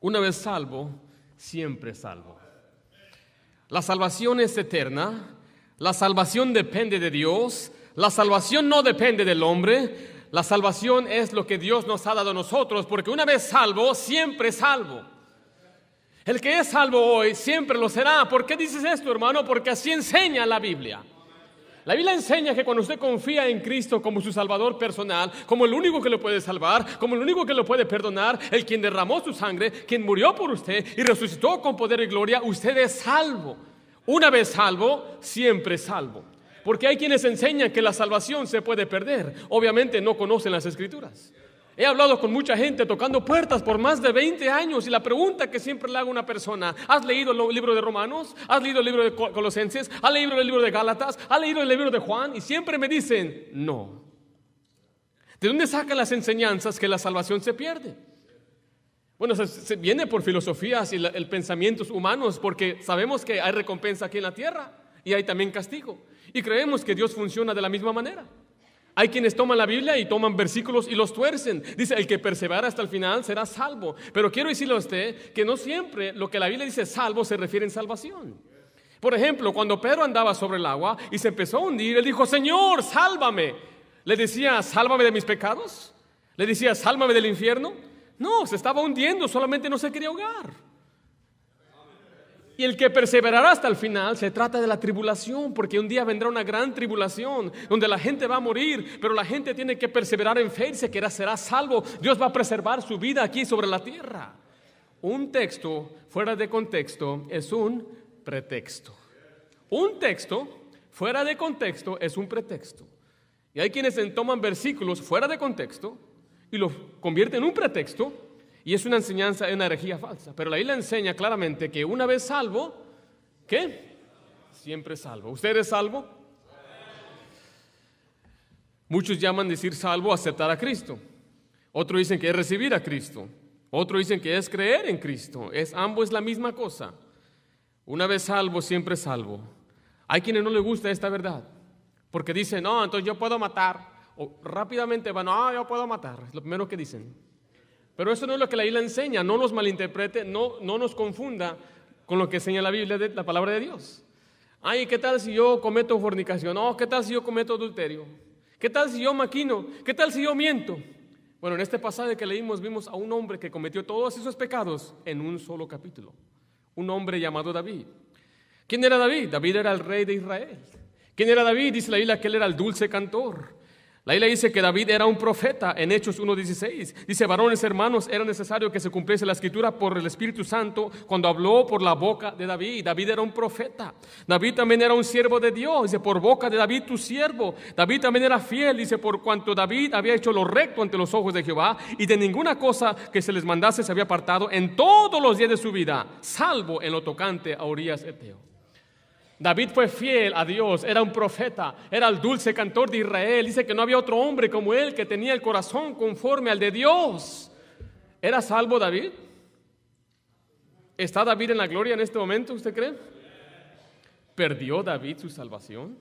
Una vez salvo, siempre salvo. La salvación es eterna, la salvación depende de Dios, la salvación no depende del hombre, la salvación es lo que Dios nos ha dado a nosotros, porque una vez salvo, siempre salvo. El que es salvo hoy, siempre lo será. ¿Por qué dices esto, hermano? Porque así enseña la Biblia. La Biblia enseña que cuando usted confía en Cristo como su Salvador personal, como el único que lo puede salvar, como el único que lo puede perdonar, el quien derramó su sangre, quien murió por usted y resucitó con poder y gloria, usted es salvo. Una vez salvo, siempre salvo. Porque hay quienes enseñan que la salvación se puede perder. Obviamente no conocen las Escrituras. He hablado con mucha gente tocando puertas por más de 20 años y la pregunta que siempre le hago a una persona: ¿has leído el libro de Romanos? ¿Has leído el libro de Colosenses? ¿Has leído el libro de Gálatas? ¿Has leído el libro de Juan? Y siempre me dicen no. ¿De dónde sacan las enseñanzas que la salvación se pierde? Bueno, se viene por filosofías y el pensamientos humanos, porque sabemos que hay recompensa aquí en la tierra y hay también castigo. Y creemos que Dios funciona de la misma manera. Hay quienes toman la Biblia y toman versículos y los tuercen. Dice, el que persevera hasta el final será salvo. Pero quiero decirle a usted que no siempre lo que la Biblia dice salvo se refiere en salvación. Por ejemplo, cuando Pedro andaba sobre el agua y se empezó a hundir, él dijo: Señor, sálvame. ¿Le decía, sálvame de mis pecados? ¿Le decía, sálvame del infierno? No, se estaba hundiendo, solamente no se quería ahogar. Y el que perseverará hasta el final, se trata de la tribulación, porque un día vendrá una gran tribulación donde la gente va a morir, pero la gente tiene que perseverar en fe y será salvo. Dios va a preservar su vida aquí sobre la tierra. Un texto fuera de contexto es un pretexto. Un texto fuera de contexto es un pretexto. Y hay quienes toman versículos fuera de contexto y los convierten en un pretexto. Y es una enseñanza, una herejía falsa. Pero la Biblia enseña claramente que una vez salvo, ¿qué? Siempre salvo. ¿Usted es salvo? Muchos llaman decir salvo aceptar a Cristo. Otros dicen que es recibir a Cristo. Otros dicen que es creer en Cristo. Ambos es la misma cosa. Una vez salvo, siempre salvo. Hay quienes no les gusta esta verdad, porque dicen, no, entonces yo puedo matar. O rápidamente van, no, yo puedo matar. Es lo primero que dicen. Pero eso no es lo que la Biblia enseña. No nos malinterprete, no nos confunda con lo que enseña la Biblia, la palabra de Dios. Ay, ¿qué tal si yo cometo fornicación? No, ¿qué tal si yo cometo adulterio? ¿Qué tal si yo maquino? ¿Qué tal si yo miento? Bueno, en este pasaje que leímos vimos a un hombre que cometió todos esos pecados en un solo capítulo. Un hombre llamado David. ¿Quién era David? David era el rey de Israel. ¿Quién era David? Dice la Biblia que él era el dulce cantor. La Biblia dice que David era un profeta en Hechos 1:16. Dice, varones hermanos, era necesario que se cumpliese la escritura por el Espíritu Santo cuando habló por la boca de David. David era un profeta. David también era un siervo de Dios. Dice, por boca de David tu siervo. David también era fiel. Dice, por cuanto David había hecho lo recto ante los ojos de Jehová y de ninguna cosa que se les mandase se había apartado en todos los días de su vida, salvo en lo tocante a Urías Eteo. David fue fiel a Dios, era un profeta, era el dulce cantor de Israel. Dice que no había otro hombre como él que tenía el corazón conforme al de Dios. ¿Era salvo David? ¿Está David en la gloria en este momento, usted cree? ¿Perdió David su salvación?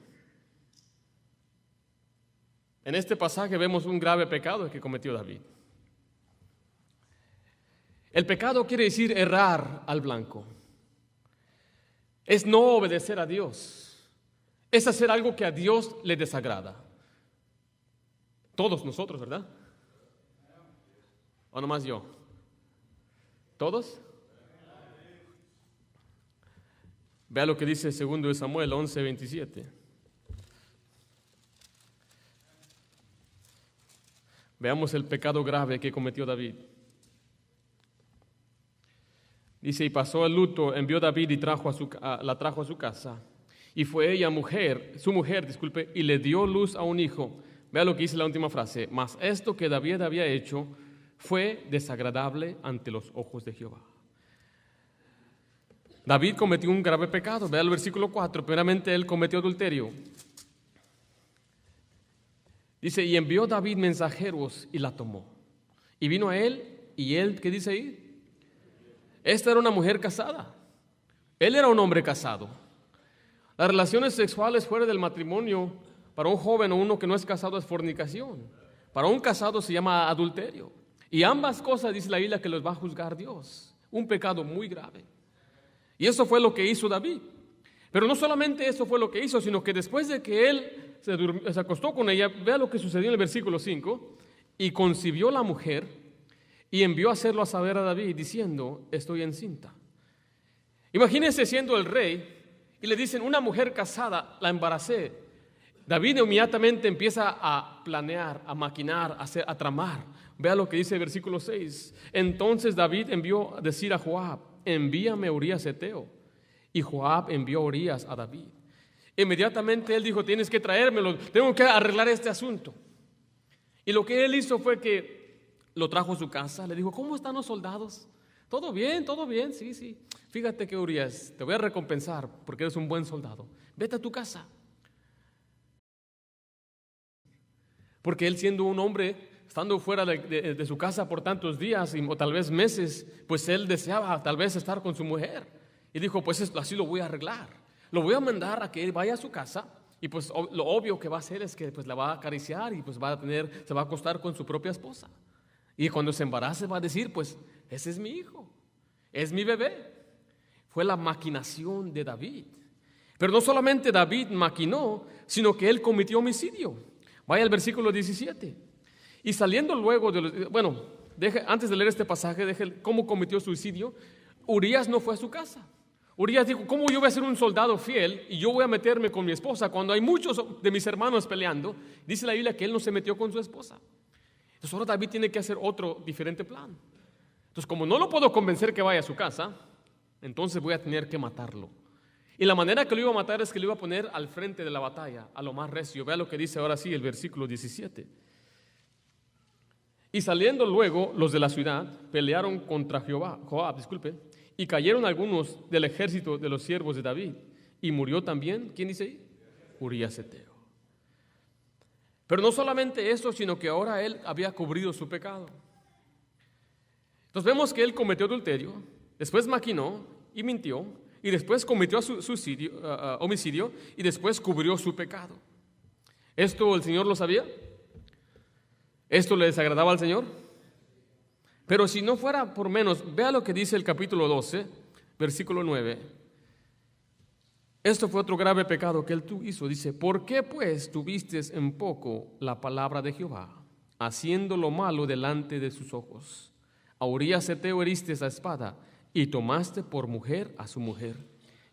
En este pasaje vemos un grave pecado que cometió David. El pecado quiere decir errar al blanco. Es no obedecer a Dios. Es hacer algo que a Dios le desagrada. Todos nosotros, ¿verdad? ¿O nomás yo? ¿Todos? Vea lo que dice 2 Samuel 11:27. Veamos el pecado grave que cometió David. Dice, y pasó el luto, envió David y la trajo a su casa. Y fue ella su mujer, y le dio luz a un hijo. Vea lo que dice la última frase. Mas esto que David había hecho fue desagradable ante los ojos de Jehová. David cometió un grave pecado. Vea el versículo 4. Primeramente él cometió adulterio. Dice, y envió David mensajeros y la tomó. Y vino a él, y él, ¿qué dice ahí? Esta era una mujer casada. Él era un hombre casado. Las relaciones sexuales fuera del matrimonio, para un joven o uno que no es casado, es fornicación. Para un casado se llama adulterio. Y ambas cosas dice la Biblia que los va a juzgar Dios. un pecado muy grave. Y eso fue lo que hizo David. Pero no solamente eso fue lo que hizo, sino que después de que él se acostó con ella, vea lo que sucedió en el versículo 5, y concibió la mujer y envió a hacerlo a saber a David, diciendo, estoy encinta. Imagínense siendo el rey y le dicen, una mujer casada, la embaracé. David inmediatamente empieza a planear, a maquinar, a tramar. Vea lo que dice el versículo 6. Entonces David envió a decir a Joab, envíame a Urías Eteo. Y Joab envió a Urías a David. Inmediatamente él dijo, tienes que traérmelo, tengo que arreglar este asunto. Y lo que él hizo fue que lo trajo a su casa, le dijo, ¿cómo están los soldados? Todo bien, sí, sí. Fíjate que Urías, te voy a recompensar porque eres un buen soldado. Vete a tu casa. Porque él siendo un hombre, estando fuera de su casa por tantos días o tal vez meses, pues él deseaba tal vez estar con su mujer. Y dijo, pues así lo voy a arreglar. Lo voy a mandar a que él vaya a su casa y pues lo obvio que va a hacer es que pues la va a acariciar y pues se va a acostar con su propia esposa. Y cuando se embarace va a decir, pues ese es mi hijo, es mi bebé. Fue la maquinación de David. Pero no solamente David maquinó, sino que él cometió homicidio. Vaya al versículo 17. Y saliendo luego antes de leer este pasaje, deje cómo cometió suicidio. Urías no fue a su casa. Urías dijo, ¿cómo yo voy a ser un soldado fiel y yo voy a meterme con mi esposa cuando hay muchos de mis hermanos peleando? Dice la Biblia que él no se metió con su esposa. Entonces ahora David tiene que hacer otro diferente plan. Entonces como no lo puedo convencer que vaya a su casa, entonces voy a tener que matarlo. Y la manera que lo iba a matar es que lo iba a poner al frente de la batalla, a lo más recio. Vea lo que dice ahora sí el versículo 17. Y saliendo luego los de la ciudad, pelearon contra Joab, y cayeron algunos del ejército de los siervos de David. Y murió también, ¿quién dice ahí? Urías Eteo. Pero no solamente eso, sino que ahora él había cubrido su pecado. Entonces vemos que él cometió adulterio, después maquinó y mintió, y después cometió homicidio, y después cubrió su pecado. ¿Esto el Señor lo sabía? ¿Esto le desagradaba al Señor? Pero si no fuera por menos, vea lo que dice el capítulo 12, versículo 9. Esto fue otro grave pecado que él hizo. Dice, ¿por qué pues tuviste en poco la palabra de Jehová, haciendo lo malo delante de sus ojos? A Urías Eteo heriste a espada, y tomaste por mujer a su mujer,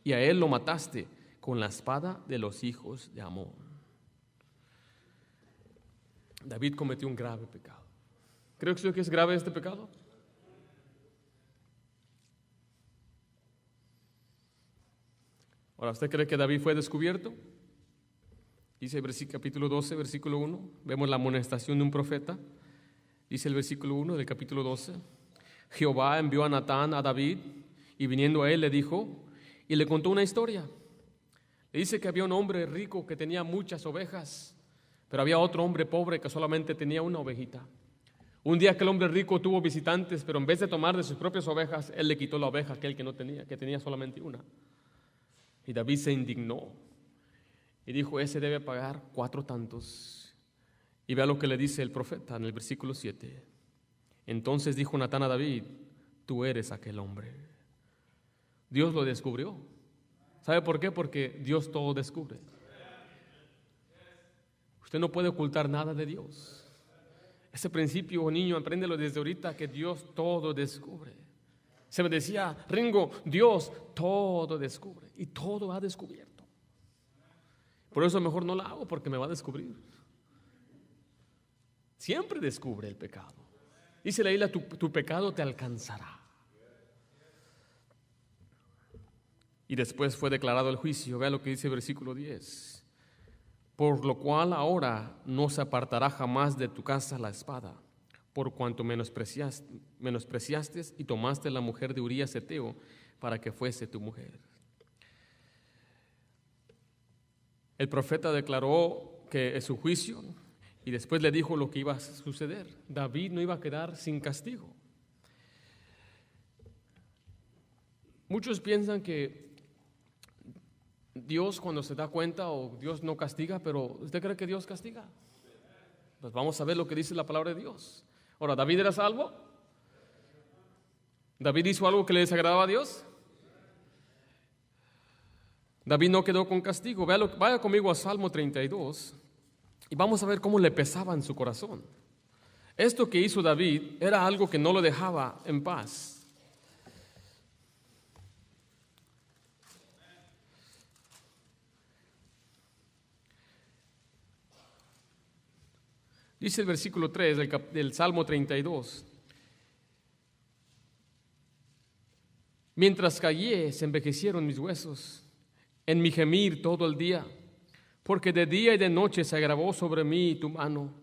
y a él lo mataste con la espada de los hijos de Amón. David cometió un grave pecado. ¿Cree usted que es grave este pecado? Ahora, ¿usted cree que David fue descubierto? Dice el capítulo 12, versículo 1. Vemos la amonestación de un profeta. Dice el versículo 1 del capítulo 12. Jehová envió a Natán a David, y viniendo a él le dijo, y le contó una historia. Le dice que había un hombre rico que tenía muchas ovejas, pero había otro hombre pobre que solamente tenía una ovejita. Un día aquel hombre rico tuvo visitantes, pero en vez de tomar de sus propias ovejas, él le quitó la oveja a aquel que no tenía, que tenía solamente una. Y David se indignó y dijo, ese debe pagar 4 tantos. Y vea lo que le dice el profeta en el versículo 7. Entonces dijo Natán a David, tú eres aquel hombre. Dios lo descubrió. ¿Sabe por qué? Porque Dios todo descubre. Usted no puede ocultar nada de Dios. Ese principio, niño, apréndelo desde ahorita, que Dios todo descubre. Se me decía, Ringo, Dios todo descubre y todo ha descubierto. Por eso mejor no la hago, porque me va a descubrir. Siempre descubre el pecado. Dice la Biblia, tu pecado te alcanzará. Y después fue declarado el juicio. Vea lo que dice el versículo 10. Por lo cual ahora no se apartará jamás de tu casa la espada, por cuanto menospreciaste y tomaste la mujer de Urías Eteo para que fuese tu mujer. El profeta declaró que es su juicio y después le dijo lo que iba a suceder. David no iba a quedar sin castigo. Muchos piensan que Dios cuando se da cuenta o Dios no castiga, pero ¿usted cree que Dios castiga? Pues vamos a ver lo que dice la palabra de Dios. Ahora, ¿David era salvo? ¿David hizo algo que le desagradaba a Dios? David no quedó con castigo. Vaya conmigo a Salmo 32 y vamos a ver cómo le pesaba en su corazón. Esto que hizo David era algo que no lo dejaba en paz. Dice el versículo 3 del Salmo 32. Mientras callé, se envejecieron mis huesos, en mi gemir todo el día, porque de día y de noche se agravó sobre mí tu mano,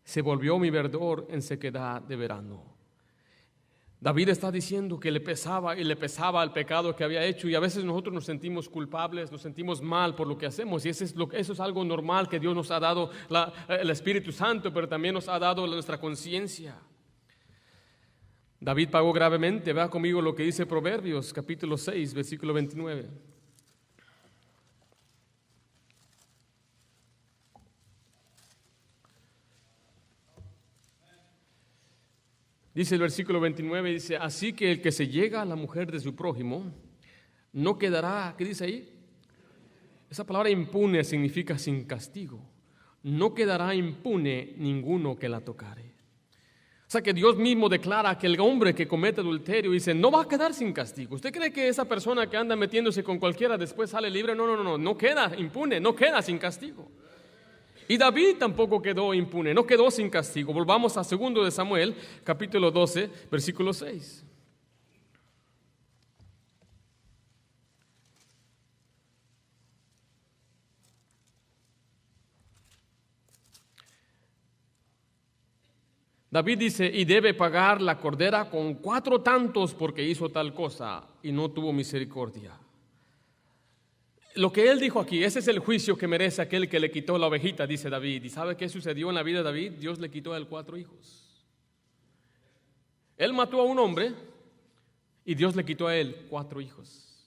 se volvió mi verdor en sequedad de verano. David está diciendo que le pesaba y le pesaba el pecado que había hecho, y a veces nosotros nos sentimos culpables, nos sentimos mal por lo que hacemos, y eso es algo normal que Dios nos ha dado el Espíritu Santo, pero también nos ha dado nuestra conciencia. David pagó gravemente. Vea conmigo lo que dice Proverbios capítulo 6, versículo 29. Dice el versículo 29, dice: así que el que se llega a la mujer de su prójimo no quedará, ¿qué dice ahí? Esa palabra impune significa sin castigo. No quedará impune ninguno que la tocare. O sea que Dios mismo declara que el hombre que comete adulterio, dice, no va a quedar sin castigo. ¿Usted cree que esa persona que anda metiéndose con cualquiera después sale libre? No queda impune, no queda sin castigo. Y David tampoco quedó impune, no quedó sin castigo. Volvamos a 2 de Samuel, capítulo 12, versículo 6. David dice, y debe pagar la cordera con 4 tantos porque hizo tal cosa y no tuvo misericordia. Lo que él dijo aquí, ese es el juicio que merece aquel que le quitó la ovejita, dice David. ¿Y sabe qué sucedió en la vida de David? Dios le quitó a él 4 hijos. Él mató a un hombre y Dios le quitó a él 4 hijos.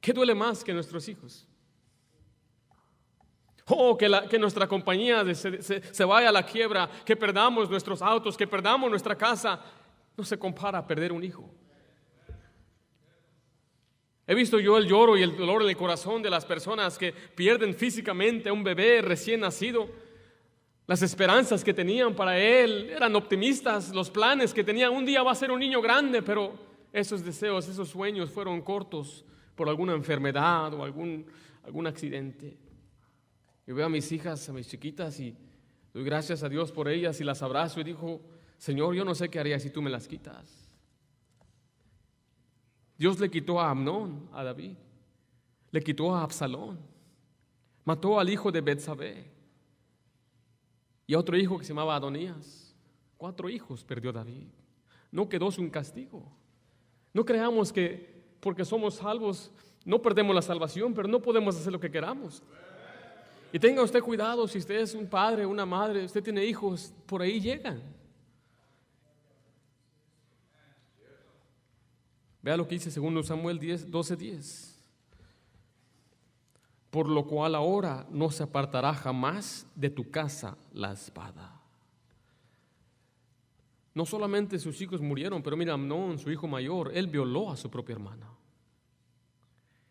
¿Qué duele más que nuestros hijos? Que nuestra compañía se vaya a la quiebra, que perdamos nuestros autos, que perdamos nuestra casa. No se compara a perder un hijo. He visto yo el lloro y el dolor en el corazón de las personas que pierden físicamente a un bebé recién nacido. Las esperanzas que tenían para él eran optimistas, los planes que tenían, un día va a ser un niño grande, pero esos deseos, esos sueños fueron cortos por alguna enfermedad o algún accidente. Yo veo a mis hijas, a mis chiquitas, y doy gracias a Dios por ellas y las abrazo y digo, Señor, yo no sé qué haría si tú me las quitas. Dios le quitó a Amnón, a David, le quitó a Absalón, mató al hijo de Betsabé y a otro hijo que se llamaba Adonías. 4 hijos perdió David. No quedó sin castigo. No creamos que porque somos salvos no perdemos la salvación, pero no podemos hacer lo que queramos. Y tenga usted cuidado, si usted es un padre, una madre, usted tiene hijos, por ahí llegan. Vea lo que dice 2 Samuel 12:10. Por lo cual ahora no se apartará jamás de tu casa la espada. No solamente sus hijos murieron, pero mira, Amnón, su hijo mayor, él violó a su propia hermana.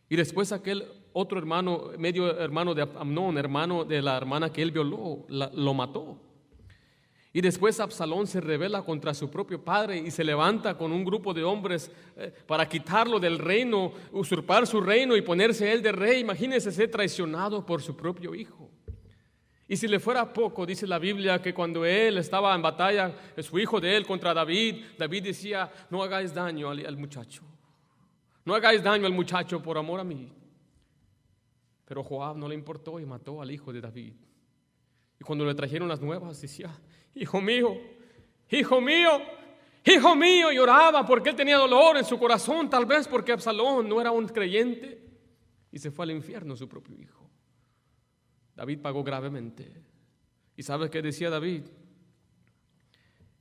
Y después aquel otro hermano, medio hermano de Amnón, hermano de la hermana que él violó, lo mató. Y después Absalón se rebela contra su propio padre y se levanta con un grupo de hombres para quitarlo del reino, usurpar su reino y ponerse él de rey. Imagínense ser traicionado por su propio hijo. Y si le fuera poco, dice la Biblia que cuando él estaba en batalla, su hijo de él contra David, David decía, no hagáis daño al muchacho. No hagáis daño al muchacho por amor a mí. Pero Joab no le importó y mató al hijo de David. Y cuando le trajeron las nuevas, decía, hijo mío, hijo mío, hijo mío, lloraba porque él tenía dolor en su corazón, tal vez porque Absalón no era un creyente y se fue al infierno su propio hijo. David pagó gravemente. ¿Y sabe qué decía David?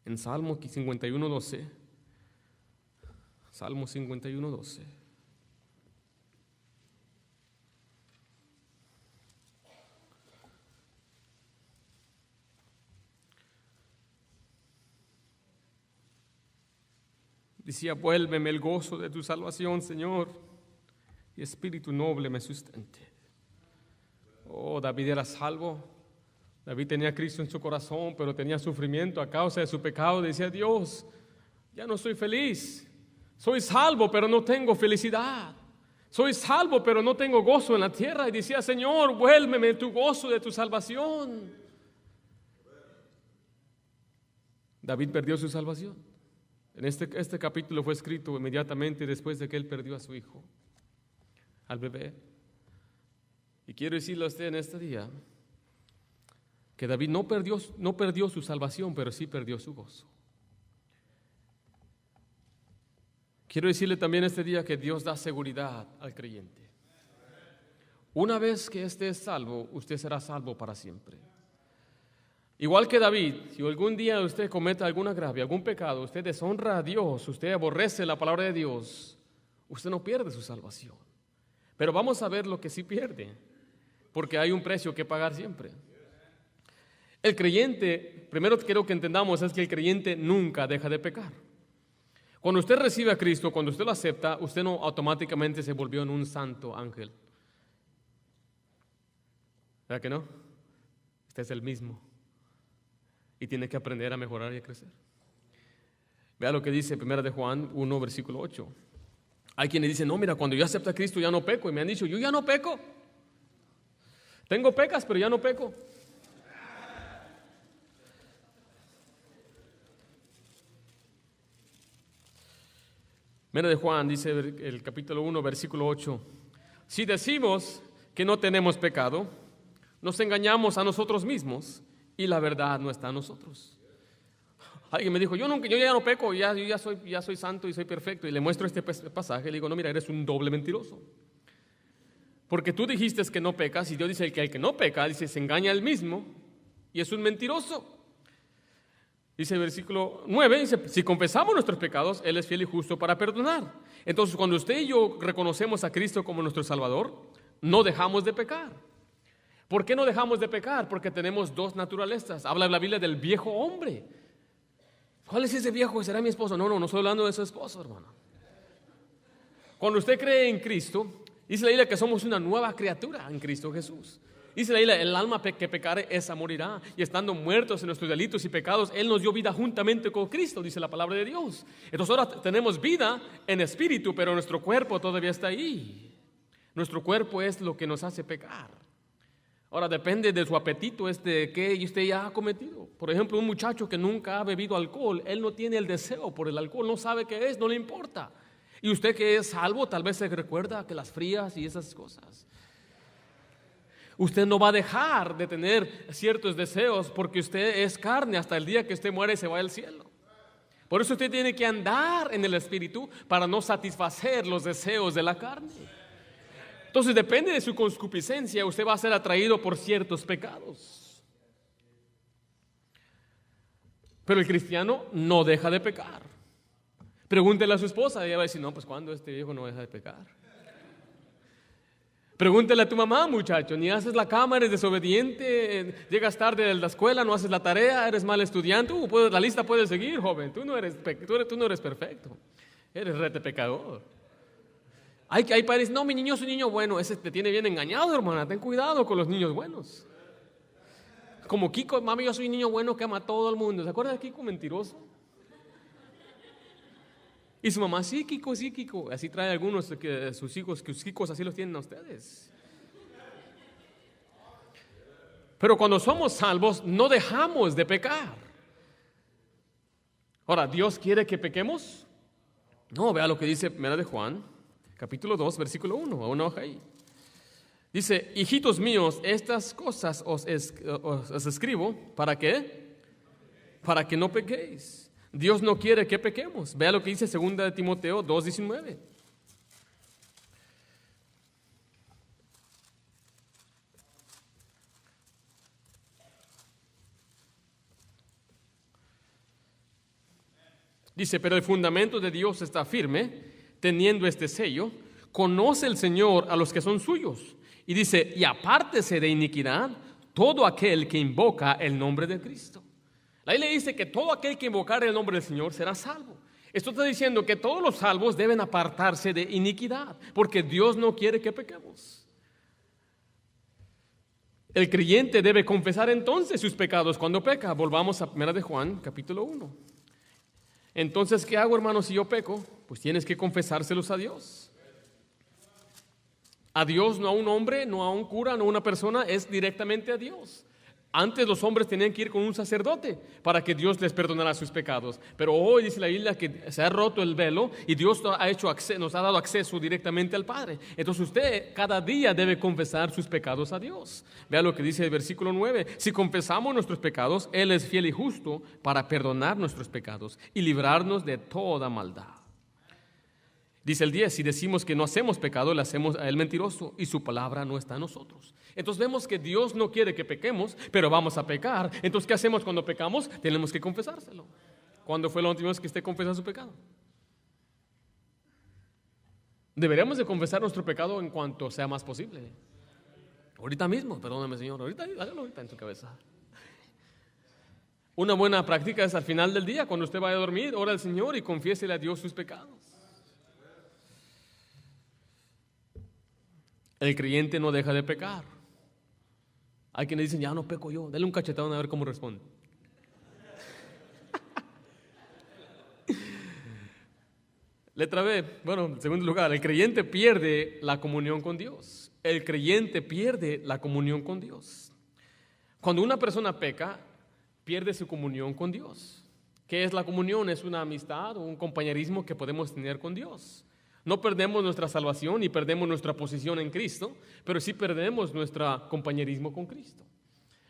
En Salmo 51:12. Salmo 51:12. Decía, vuélveme el gozo de tu salvación, Señor, y espíritu noble me sustente. Oh, David era salvo. David tenía a Cristo en su corazón, pero tenía sufrimiento a causa de su pecado. Decía, Dios, ya no soy feliz. Soy salvo, pero no tengo felicidad. Soy salvo, pero no tengo gozo en la tierra. Y decía, Señor, vuélveme tu gozo de tu salvación. David perdió su salvación. En este capítulo fue escrito inmediatamente después de que él perdió a su hijo, al bebé. Y quiero decirle a usted en este día que David no perdió su salvación, pero sí perdió su gozo. Quiero decirle también este día que Dios da seguridad al creyente. Una vez que esté es salvo, usted será salvo para siempre. Igual que David, si algún día usted comete algún agravio, algún pecado, usted deshonra a Dios, usted aborrece la palabra de Dios, usted no pierde su salvación. Pero vamos a ver lo que sí pierde, porque hay un precio que pagar siempre. El creyente, primero quiero que entendamos, es que el creyente nunca deja de pecar. Cuando usted recibe a Cristo, cuando usted lo acepta, usted no automáticamente se volvió en un santo ángel. ¿Verdad que no? Usted es el mismo. Y tiene que aprender a mejorar y a crecer. Vea lo que dice 1 de Juan 1, versículo 8. Hay quienes dicen, no, mira, cuando yo acepto a Cristo ya no peco. Y me han dicho, yo ya no peco. Tengo pecas, pero ya no peco. Mira de Juan, dice el capítulo 1, versículo 8. Si decimos que no tenemos pecado, nos engañamos a nosotros mismos y la verdad no está en nosotros. Alguien me dijo, yo ya no peco, yo ya soy santo y soy perfecto. Y le muestro este pasaje y le digo, no, mira, eres un doble mentiroso. Porque tú dijiste que no pecas y Dios dice que el que no peca, dice, se engaña a él mismo y es un mentiroso. Dice el versículo 9, dice, si confesamos nuestros pecados, Él es fiel y justo para perdonar. Entonces, cuando usted y yo reconocemos a Cristo como nuestro Salvador, no dejamos de pecar. ¿Por qué no dejamos de pecar? Porque tenemos dos naturalezas. Habla la Biblia del viejo hombre. ¿Cuál es ese viejo? ¿Será mi esposo? No estoy hablando de su esposo, hermano. Cuando usted cree en Cristo, dice la Biblia que somos una nueva criatura en Cristo Jesús. Dice la Biblia, el alma que pecare, esa morirá. Y estando muertos en nuestros delitos y pecados, Él nos dio vida juntamente con Cristo, dice la palabra de Dios. Entonces ahora tenemos vida en espíritu, pero nuestro cuerpo todavía está ahí. Nuestro cuerpo es lo que nos hace pecar. Ahora depende de su apetito, de qué usted ya ha cometido. Por ejemplo, un muchacho que nunca ha bebido alcohol, él no tiene el deseo por el alcohol, no sabe qué es, no le importa. Y usted que es salvo, tal vez se recuerda que las frías y esas cosas. Usted no va a dejar de tener ciertos deseos porque usted es carne hasta el día que usted muere y se va al cielo. Por eso usted tiene que andar en el espíritu para no satisfacer los deseos de la carne. Entonces depende de su concupiscencia, usted va a ser atraído por ciertos pecados. Pero el cristiano no deja de pecar. Pregúntele a su esposa, ella va a decir, no, pues ¿cuándo este viejo no deja de pecar? Pregúntele a tu mamá, muchacho, ni haces la cama, eres desobediente, llegas tarde de la escuela, no haces la tarea, eres mal estudiante. La lista puede seguir, joven, tú no eres perfecto, eres rete pecador. Hay padres, no, mi niño es un niño bueno, ese te tiene bien engañado, hermana, ten cuidado con los niños buenos. Como Kiko, mami, yo soy un niño bueno que ama a todo el mundo. ¿Se acuerdan de Kiko, mentiroso? Y su mamá, sí, Kiko. Así trae algunos de sus hijos, que sus hijos así los tienen a ustedes. Pero cuando somos salvos, no dejamos de pecar. Ahora, ¿Dios quiere que pequemos? No, vea lo que dice 1 de Juan, capítulo 2, versículo 1, a una hoja ahí. Dice, hijitos míos, estas cosas os escribo, ¿para qué? Para que no pequéis. Dios no quiere que pequemos. Vea lo que dice 2 de Timoteo 2:19. Dice, pero el fundamento de Dios está firme, teniendo este sello. Conoce el Señor a los que son suyos. Y dice, y apártese de iniquidad todo aquel que invoca el nombre de Cristo. La Biblia dice que todo aquel que invocar el nombre del Señor será salvo. Esto está diciendo que todos los salvos deben apartarse de iniquidad, porque Dios no quiere que pequemos. El creyente debe confesar entonces sus pecados cuando peca. Volvamos a 1 de Juan, capítulo 1. Entonces, ¿qué hago, hermanos, si yo peco? Pues tienes que confesárselos a Dios. A Dios, no a un hombre, no a un cura, no a una persona, es directamente a Dios. Antes los hombres tenían que ir con un sacerdote para que Dios les perdonara sus pecados. Pero hoy dice la Biblia que se ha roto el velo y Dios nos ha dado acceso directamente al Padre. Entonces usted cada día debe confesar sus pecados a Dios. Vea lo que dice el versículo 9. Si confesamos nuestros pecados, Él es fiel y justo para perdonar nuestros pecados y librarnos de toda maldad. Dice el 10, si decimos que no hacemos pecado, le hacemos a Él mentiroso y su palabra no está en nosotros. Entonces vemos que Dios no quiere que pequemos, pero vamos a pecar. Entonces, ¿qué hacemos cuando pecamos? Tenemos que confesárselo. ¿Cuándo fue la última vez que usted confesó su pecado? Deberíamos de confesar nuestro pecado en cuanto sea más posible. Ahorita mismo, perdóname, Señor, ahorita, hágalo ahorita en tu cabeza. Una buena práctica es al final del día, cuando usted vaya a dormir, ora al Señor y confiésele a Dios sus pecados. El creyente no deja de pecar. Hay quienes dicen, ya no peco yo, dale un cachetón a ver cómo responde. Letra B, bueno, en segundo lugar, el creyente pierde la comunión con Dios. El creyente pierde la comunión con Dios. Cuando una persona peca, pierde su comunión con Dios. ¿Qué es la comunión? Es una amistad o un compañerismo que podemos tener con Dios. No perdemos nuestra salvación y perdemos nuestra posición en Cristo, pero sí perdemos nuestro compañerismo con Cristo.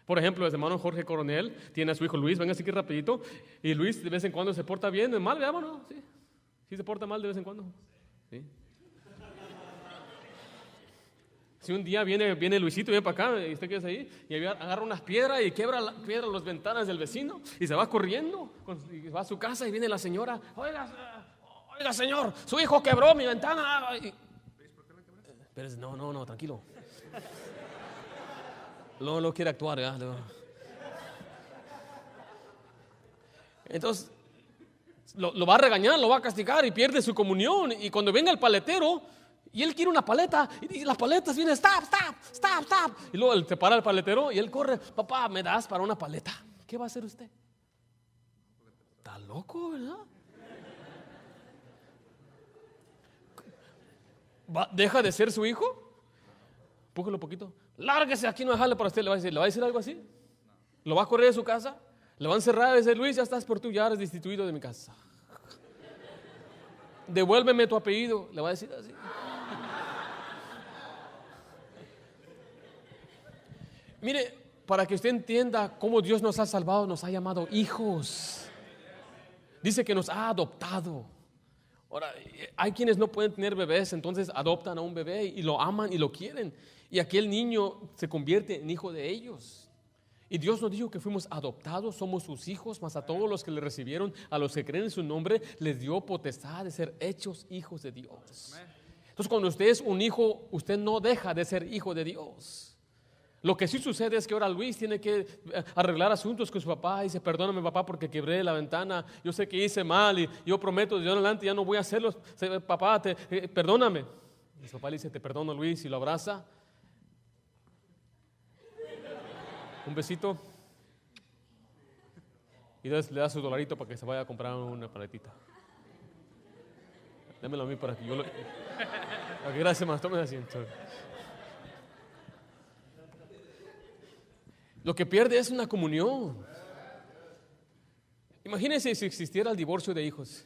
Por ejemplo, el hermano Jorge Coronel tiene a su hijo Luis, venga así que rapidito, y Luis de vez en cuando se porta bien, mal, veámonos, sí. Sí se porta mal de vez en cuando. Sí. Si un día viene Luisito, viene para acá, y usted queda ahí, y agarra unas piedras y quiebra las ventanas del vecino, y se va corriendo, y va a su casa y viene la señora, oiga, señor, su hijo quebró mi ventana. Pero no, tranquilo. No quiere actuar, ¿ya? Entonces, lo va a regañar, lo va a castigar y pierde su comunión. Y cuando venga el paletero y él quiere una paleta, y las paletas vienen, stop. Y luego él se para el paletero y él corre, papá, ¿me das para una paleta? ¿Qué va a hacer usted? Está loco, ¿verdad? ¿Deja de ser su hijo? Pújalo un poquito. Lárguese, aquí no dejarle para usted. ¿Le va a decir algo así? ¿Lo va a correr de su casa? ¿Le va a encerrar? Va a decir, Luis, ya estás por tú, ya eres destituido de mi casa. Devuélveme tu apellido. Le va a decir así. Mire, para que usted entienda cómo Dios nos ha salvado, nos ha llamado hijos. Dice que nos ha adoptado. Ahora, hay quienes no pueden tener bebés, entonces adoptan a un bebé y lo aman y lo quieren. Y aquel niño se convierte en hijo de ellos. Y Dios nos dijo que fuimos adoptados, somos sus hijos, mas a todos los que le recibieron, a los que creen en su nombre, les dio potestad de ser hechos hijos de Dios. Entonces, cuando usted es un hijo, usted no deja de ser hijo de Dios. Lo que sí sucede es que ahora Luis tiene que arreglar asuntos con su papá y dice, perdóname papá porque quebré la ventana, yo sé que hice mal y yo prometo de ahora en adelante ya no voy a hacerlo, papá, perdóname. Y su papá le dice, te perdono Luis, y lo abraza. Un besito y le da su dolarito para que se vaya a comprar una paletita. Démelo a mí para que yo lo... Gracias, más, tome asiento. Lo que pierde es una comunión. Imagínense si existiera el divorcio de hijos.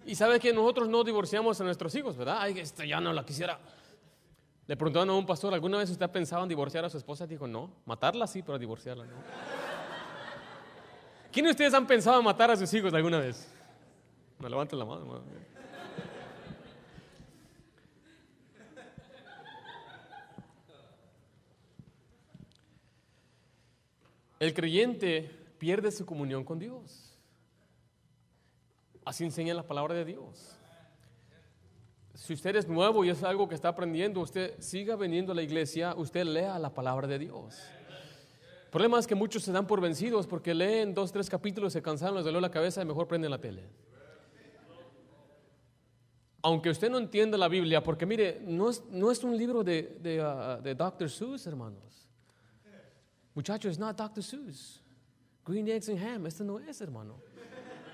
Y sabe que nosotros no divorciamos a nuestros hijos, ¿verdad? Ay, ya no la quisiera. Le preguntaron a un pastor, ¿alguna vez usted ha pensado en divorciar a su esposa? Dijo, no, matarla sí, pero divorciarla no. ¿Quiénes de ustedes han pensado en matar a sus hijos alguna vez? Me levanten la mano. El creyente pierde su comunión con Dios. Así enseña la palabra de Dios. Si usted es nuevo y es algo que está aprendiendo, usted siga viniendo a la iglesia, usted lea la palabra de Dios. problema es que muchos se dan por vencidos porque leen 2, 3 capítulos, se cansaron, les dolió la cabeza y mejor prenden la tele. Aunque usted no entienda la Biblia, porque mire, no es un libro de Dr. Seuss, hermanos. Muchachos, es not Dr. Seuss. Green Eggs and Ham, esto no es, hermano.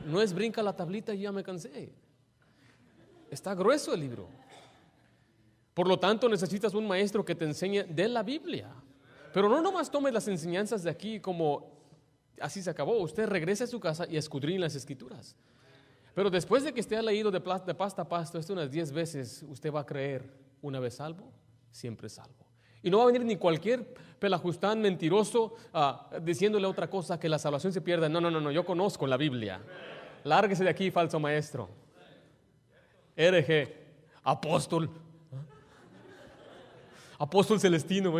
No es brinca la tablita y ya me cansé. Está grueso el libro. Por lo tanto, necesitas un maestro que te enseñe de la Biblia. Pero no nomás tome las enseñanzas de aquí como así se acabó. Usted regrese a su casa y escudriñe las Escrituras. Pero después de que usted ha leído de pasta a pasta esto unas 10 veces, usted va a creer, una vez salvo, siempre salvo. Y no va a venir ni cualquier pelajustán mentiroso diciéndole otra cosa, que la salvación se pierda. No, yo conozco la Biblia. Lárguese de aquí, falso maestro. Hereje, apóstol Celestino.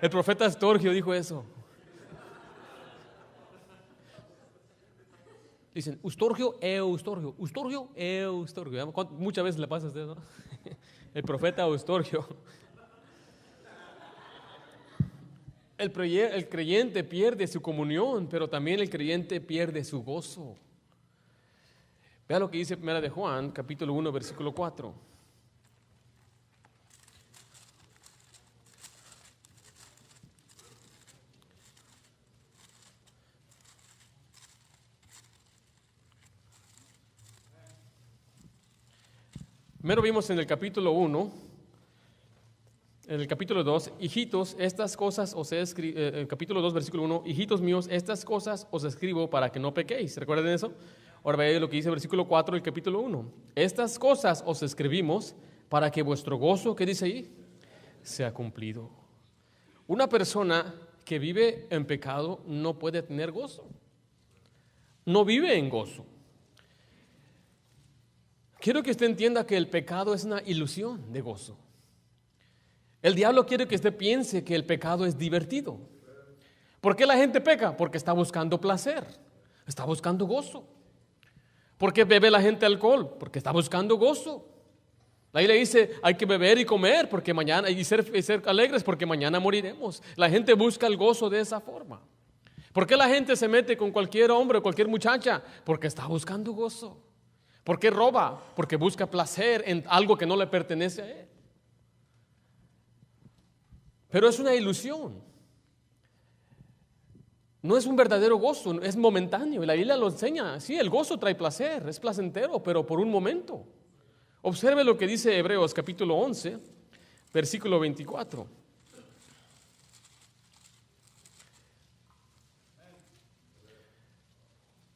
El profeta Astorgio dijo eso. Dicen, Eustorgio. Muchas veces le pasa a usted, ¿no? El profeta Eustorgio. El creyente pierde su comunión, pero también el creyente pierde su gozo. Vea lo que dice 1 de Juan, capítulo 1, versículo 4. Primero vimos en el capítulo 1, en el capítulo 2, hijitos, estas cosas os he escrito, el capítulo 2, versículo 1, hijitos míos, estas cosas os escribo para que no pequéis. ¿Recuerden eso? Ahora vean lo que dice el versículo 4 del capítulo 1. Estas cosas os escribimos para que vuestro gozo, ¿qué dice ahí? Sea cumplido. Una persona que vive en pecado no puede tener gozo. No vive en gozo. Quiero que usted entienda que el pecado es una ilusión de gozo. El diablo quiere que usted piense que el pecado es divertido. ¿Por qué la gente peca? Porque está buscando placer, está buscando gozo. ¿Por qué bebe la gente alcohol? Porque está buscando gozo. La Biblia dice, hay que beber y comer porque mañana, y ser alegres porque mañana moriremos. La gente busca el gozo de esa forma. ¿Por qué la gente se mete con cualquier hombre o cualquier muchacha? Porque está buscando gozo. ¿Por qué roba? Porque busca placer en algo que no le pertenece a él. Pero es una ilusión. No es un verdadero gozo, es momentáneo. Y la Biblia lo enseña. Sí, el gozo trae placer, es placentero, pero por un momento. Observe lo que dice Hebreos capítulo 11, versículo 24.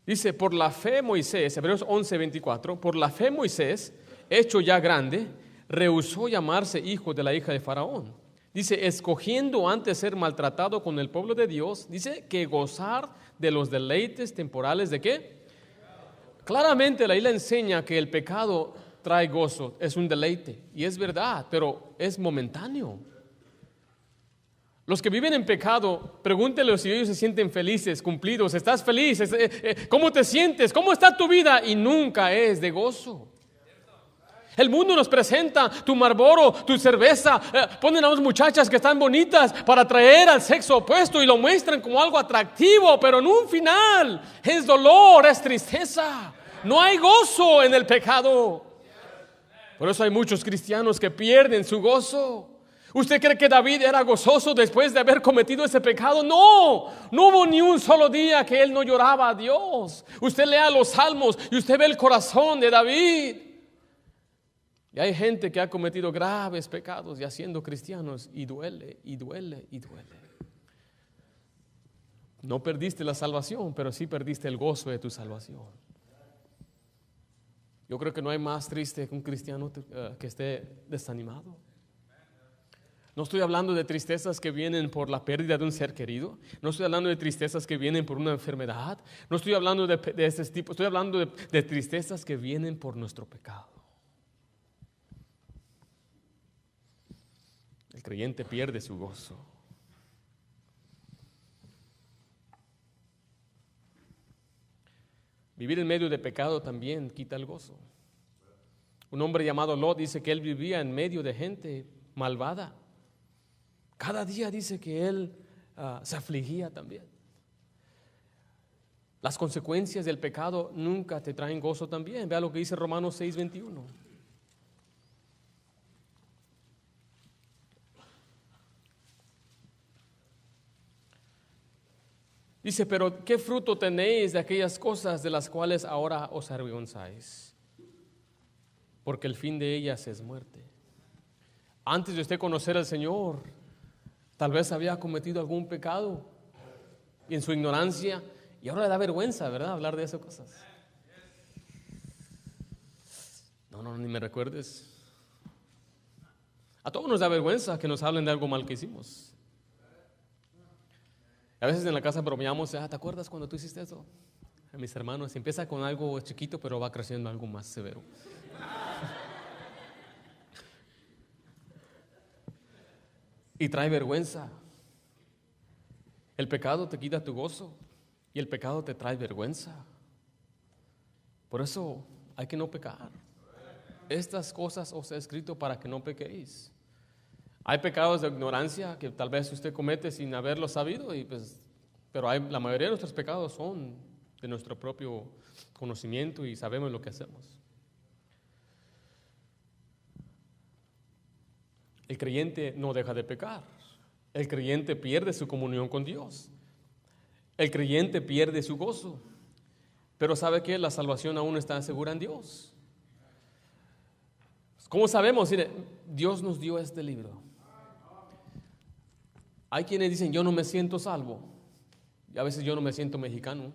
Dice, por la fe Moisés, Hebreos 11, 24, por la fe Moisés, hecho ya grande, rehusó llamarse hijo de la hija de Faraón. Dice, escogiendo antes ser maltratado con el pueblo de Dios, dice que gozar de los deleites temporales ¿de qué? Claramente la Biblia enseña que el pecado trae gozo, es un deleite, y es verdad, pero es momentáneo. Los que viven en pecado, pregúntele si ellos se sienten felices, cumplidos. ¿Estás feliz? ¿Cómo te sientes? ¿Cómo está tu vida? Y nunca es de gozo. El mundo nos presenta tu Marlboro, tu cerveza, ponen a las muchachas que están bonitas para atraer al sexo opuesto y lo muestran como algo atractivo, pero en un final es dolor, es tristeza. No hay gozo en el pecado. Por eso hay muchos cristianos que pierden su gozo. ¿Usted cree que David era gozoso después de haber cometido ese pecado? No hubo ni un solo día que él no lloraba a Dios. Usted lea los salmos y usted ve el corazón de David. Y hay gente que ha cometido graves pecados ya siendo cristianos y duele. No perdiste la salvación, pero sí perdiste el gozo de tu salvación. Yo creo que no hay más triste que un cristiano que esté desanimado. No estoy hablando de tristezas que vienen por la pérdida de un ser querido. No estoy hablando de tristezas que vienen por una enfermedad. No estoy hablando de ese tipo. Estoy hablando de tristezas que vienen por nuestro pecado. El creyente pierde su gozo. Vivir en medio de pecado también quita el gozo. Un hombre llamado Lot dice que él vivía en medio de gente malvada. Cada día dice que él se afligía también. Las consecuencias del pecado nunca te traen gozo también. Vea lo que dice Romanos 6:21. Dice, pero ¿qué fruto tenéis de aquellas cosas de las cuales ahora os avergonzáis? Porque el fin de ellas es muerte. Antes de usted conocer al Señor, tal vez había cometido algún pecado y en su ignorancia, y ahora le da vergüenza, ¿verdad?, hablar de esas cosas. No, ni me recuerdes. A todos nos da vergüenza que nos hablen de algo mal que hicimos. A veces en la casa bromeamos, ¿te acuerdas cuando tú hiciste eso? A mis hermanos, empieza con algo chiquito, pero va creciendo algo más severo. Y trae vergüenza. El pecado te quita tu gozo y el pecado te trae vergüenza. Por eso hay que no pecar. Estas cosas os he escrito para que no pequéis. Hay pecados de ignorancia que tal vez usted comete sin haberlo sabido, pero la mayoría de nuestros pecados son de nuestro propio conocimiento y sabemos lo que hacemos. El creyente no deja de pecar. El creyente pierde su comunión con Dios. El creyente pierde su gozo. Pero ¿sabe qué? La salvación aún está segura en Dios. ¿Cómo sabemos? Mire, Dios nos dio este libro. Hay quienes dicen, yo no me siento salvo. Y a veces yo no me siento mexicano.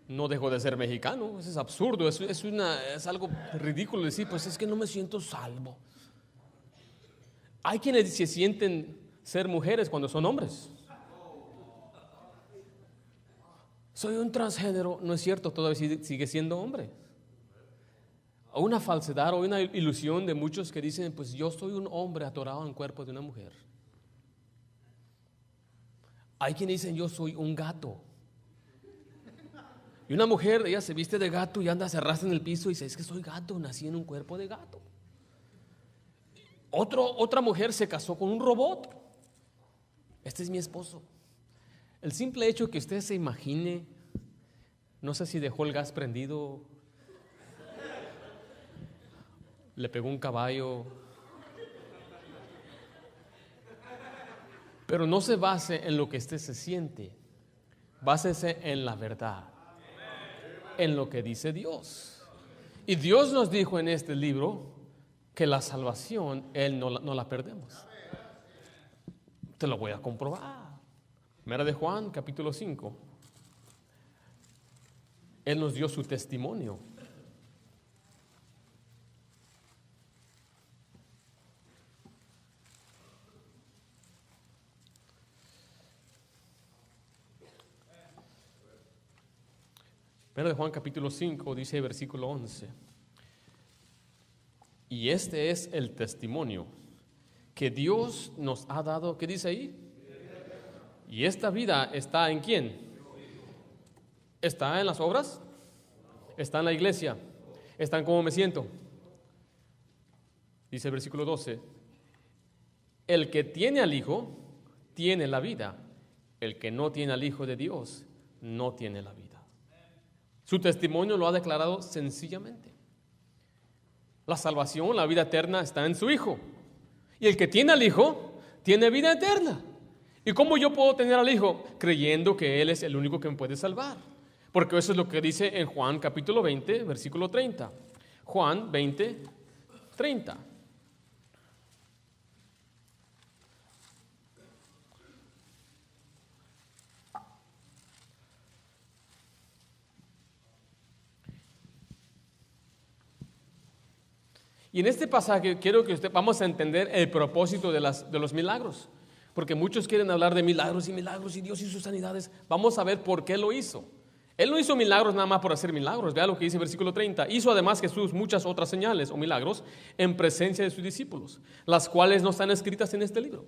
No dejo de ser mexicano. Eso es absurdo. Es algo ridículo decir, pues es que no me siento salvo. Hay quienes se sienten ser mujeres cuando son hombres. Soy un transgénero. No es cierto, todavía sigue siendo hombre. O una falsedad o una ilusión de muchos que dicen, pues yo soy un hombre atorado en cuerpo de una mujer. Hay quienes dicen, yo soy un gato. Y una mujer, ella se viste de gato y anda, se arrastra en el piso y dice, es que soy gato, nací en un cuerpo de gato. Otra mujer se casó con un robot. Este es mi esposo. El simple hecho que usted se imagine, no sé si dejó el gas prendido, le pegó un caballo, pero no se base en lo que usted se siente, básese en la verdad, en lo que dice Dios. Y Dios nos dijo en este libro que la salvación, Él no la perdemos. Te lo voy a comprobar. Primera de Juan, capítulo 5. Él nos dio su testimonio. Primera de Juan, capítulo 5, dice versículo 11. Y este es el testimonio que Dios nos ha dado. ¿Qué dice ahí? Y esta vida está ¿en quién? ¿Está en las obras? ¿Está en la iglesia? ¿Está en cómo me siento? Dice el versículo 12. El que tiene al Hijo, tiene la vida. El que no tiene al Hijo de Dios, no tiene la vida. Su testimonio lo ha declarado sencillamente. La salvación, la vida eterna está en su Hijo. Y el que tiene al Hijo, tiene vida eterna. ¿Y cómo yo puedo tener al Hijo? Creyendo que Él es el único que me puede salvar. Porque eso es lo que dice en Juan capítulo 20, versículo 30. Juan 20, 30. Y en este pasaje quiero que vamos a entender el propósito de los milagros. Porque muchos quieren hablar de milagros y Dios hizo sanidades. Vamos a ver por qué lo hizo. Él no hizo milagros nada más por hacer milagros. Vea lo que dice el versículo 30. Hizo además Jesús muchas otras señales o milagros en presencia de sus discípulos, las cuales no están escritas en este libro.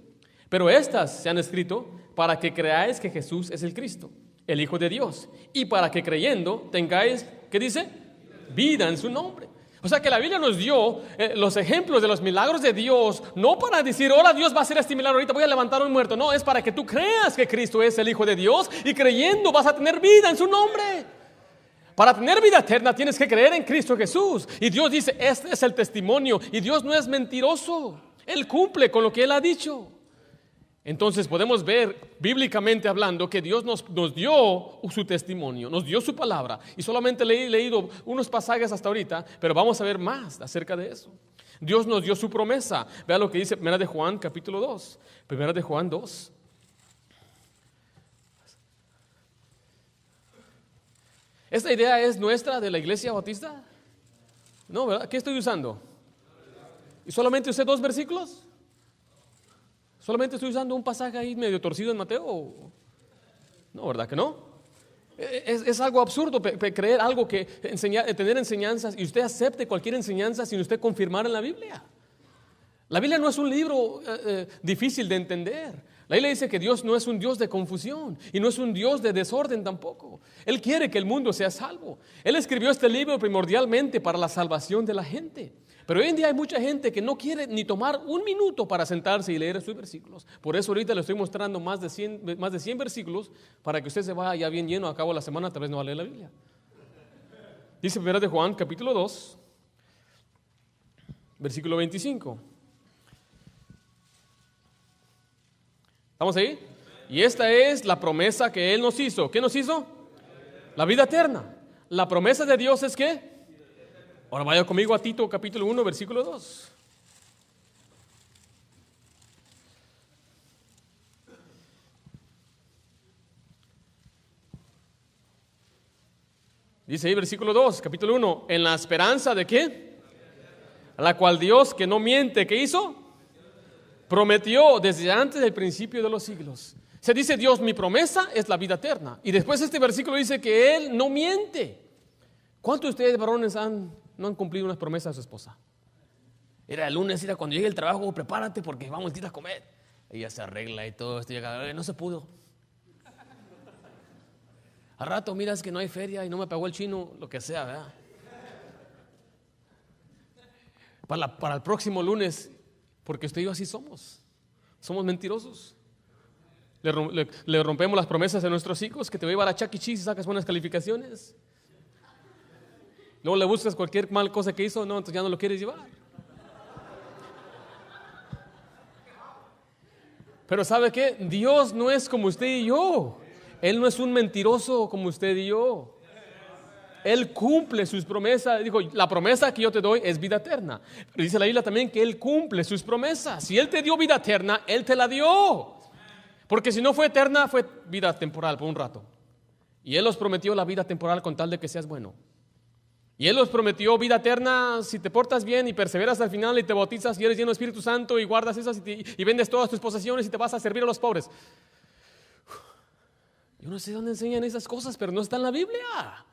Pero estas se han escrito para que creáis que Jesús es el Cristo, el Hijo de Dios, y para que creyendo tengáis, ¿qué dice? Vida en su nombre. O sea que la Biblia nos dio los ejemplos de los milagros de Dios, no para decir, ahora Dios va a hacer este milagro, ahorita voy a levantar a un muerto. No, es para que tú creas que Cristo es el Hijo de Dios y creyendo vas a tener vida en su nombre. Para tener vida eterna tienes que creer en Cristo Jesús. Y Dios dice, este es el testimonio. Y Dios no es mentiroso. Él cumple con lo que Él ha dicho. Entonces podemos ver, bíblicamente hablando, que Dios nos dio su testimonio, nos dio su palabra. Y solamente he leído unos pasajes hasta ahorita, pero vamos a ver más acerca de eso. Dios nos dio su promesa. Vea lo que dice 1 de Juan, capítulo 2. 1 de Juan 2. ¿Esta idea es nuestra de la Iglesia Bautista? No, ¿verdad? ¿Qué estoy usando? ¿Y solamente usé 2 versículos? ¿Solamente estoy usando un pasaje ahí medio torcido en Mateo? No, ¿verdad que no? Es algo absurdo creer algo que tener enseñanzas y usted acepte cualquier enseñanza sin usted confirmar en la Biblia. La Biblia no es un libro difícil de entender. La Biblia dice que Dios no es un Dios de confusión y no es un Dios de desorden tampoco. Él quiere que el mundo sea salvo. Él escribió este libro primordialmente para la salvación de la gente. Pero hoy en día hay mucha gente que no quiere ni tomar un minuto para sentarse y leer estos versículos. Por eso ahorita le estoy mostrando más de 100 versículos para que usted se vaya ya bien lleno a cabo de la semana, tal vez no va a leer la Biblia. Dice 1 de Juan, capítulo 2, versículo 25. ¿Estamos ahí? Y esta es la promesa que Él nos hizo. ¿Qué nos hizo? La vida eterna. La promesa de Dios es ¿qué? Ahora vaya conmigo a Tito capítulo 1, versículo 2. Dice ahí versículo 2, capítulo 1, en la esperanza de ¿qué? A la cual Dios, que no miente, ¿qué hizo? Prometió desde antes del principio de los siglos. Se dice Dios, mi promesa es la vida eterna. Y después este versículo dice que Él no miente. ¿Cuántos de ustedes varones no han cumplido unas promesas a su esposa? Era el lunes, era cuando llegue el trabajo, prepárate porque vamos a ir a comer. Ella se arregla y todo esto, llega, no se pudo. Al rato miras que no hay feria y no me pagó el chino, lo que sea, ¿verdad? Para el próximo lunes, porque usted y yo así somos mentirosos. Le rompemos las promesas a nuestros hijos, que te voy a llevar a Chuck E. Cheese y sacas buenas calificaciones. Luego le buscas cualquier mal cosa que hizo, no, entonces ya no lo quieres llevar. Pero ¿sabe qué? Dios no es como usted y yo. Él no es un mentiroso como usted y yo. Él cumple sus promesas. Dijo, la promesa que yo te doy es vida eterna. Pero dice la Biblia también que Él cumple sus promesas. Si Él te dio vida eterna, Él te la dio. Porque si no fue eterna, fue vida temporal por un rato. Y Él nos prometió la vida temporal con tal de que seas bueno. Y Él nos prometió vida eterna si te portas bien y perseveras al final y te bautizas y eres lleno de Espíritu Santo y guardas esas y vendes todas tus posesiones y te vas a servir a los pobres. Yo no sé dónde enseñan esas cosas, pero no está en la Biblia.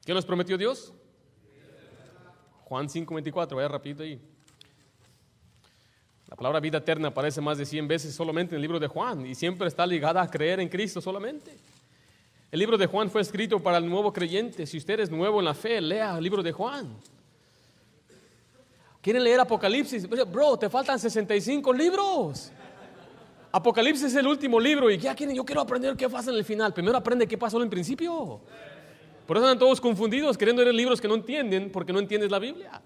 ¿Qué nos prometió Dios? Juan 5:24, vaya rapidito ahí. La palabra vida eterna aparece más de 100 veces solamente en el libro de Juan y siempre está ligada a creer en Cristo solamente. El libro de Juan fue escrito para el nuevo creyente. Si usted es nuevo en la fe, lea el libro de Juan. ¿Quieren leer Apocalipsis? Bro, te faltan 65 libros. Apocalipsis es el último libro y ya quieren, yo quiero aprender qué pasa en el final. Primero aprende qué pasó en el principio. Por eso están todos confundidos queriendo leer libros que no entienden porque no entiendes la Biblia.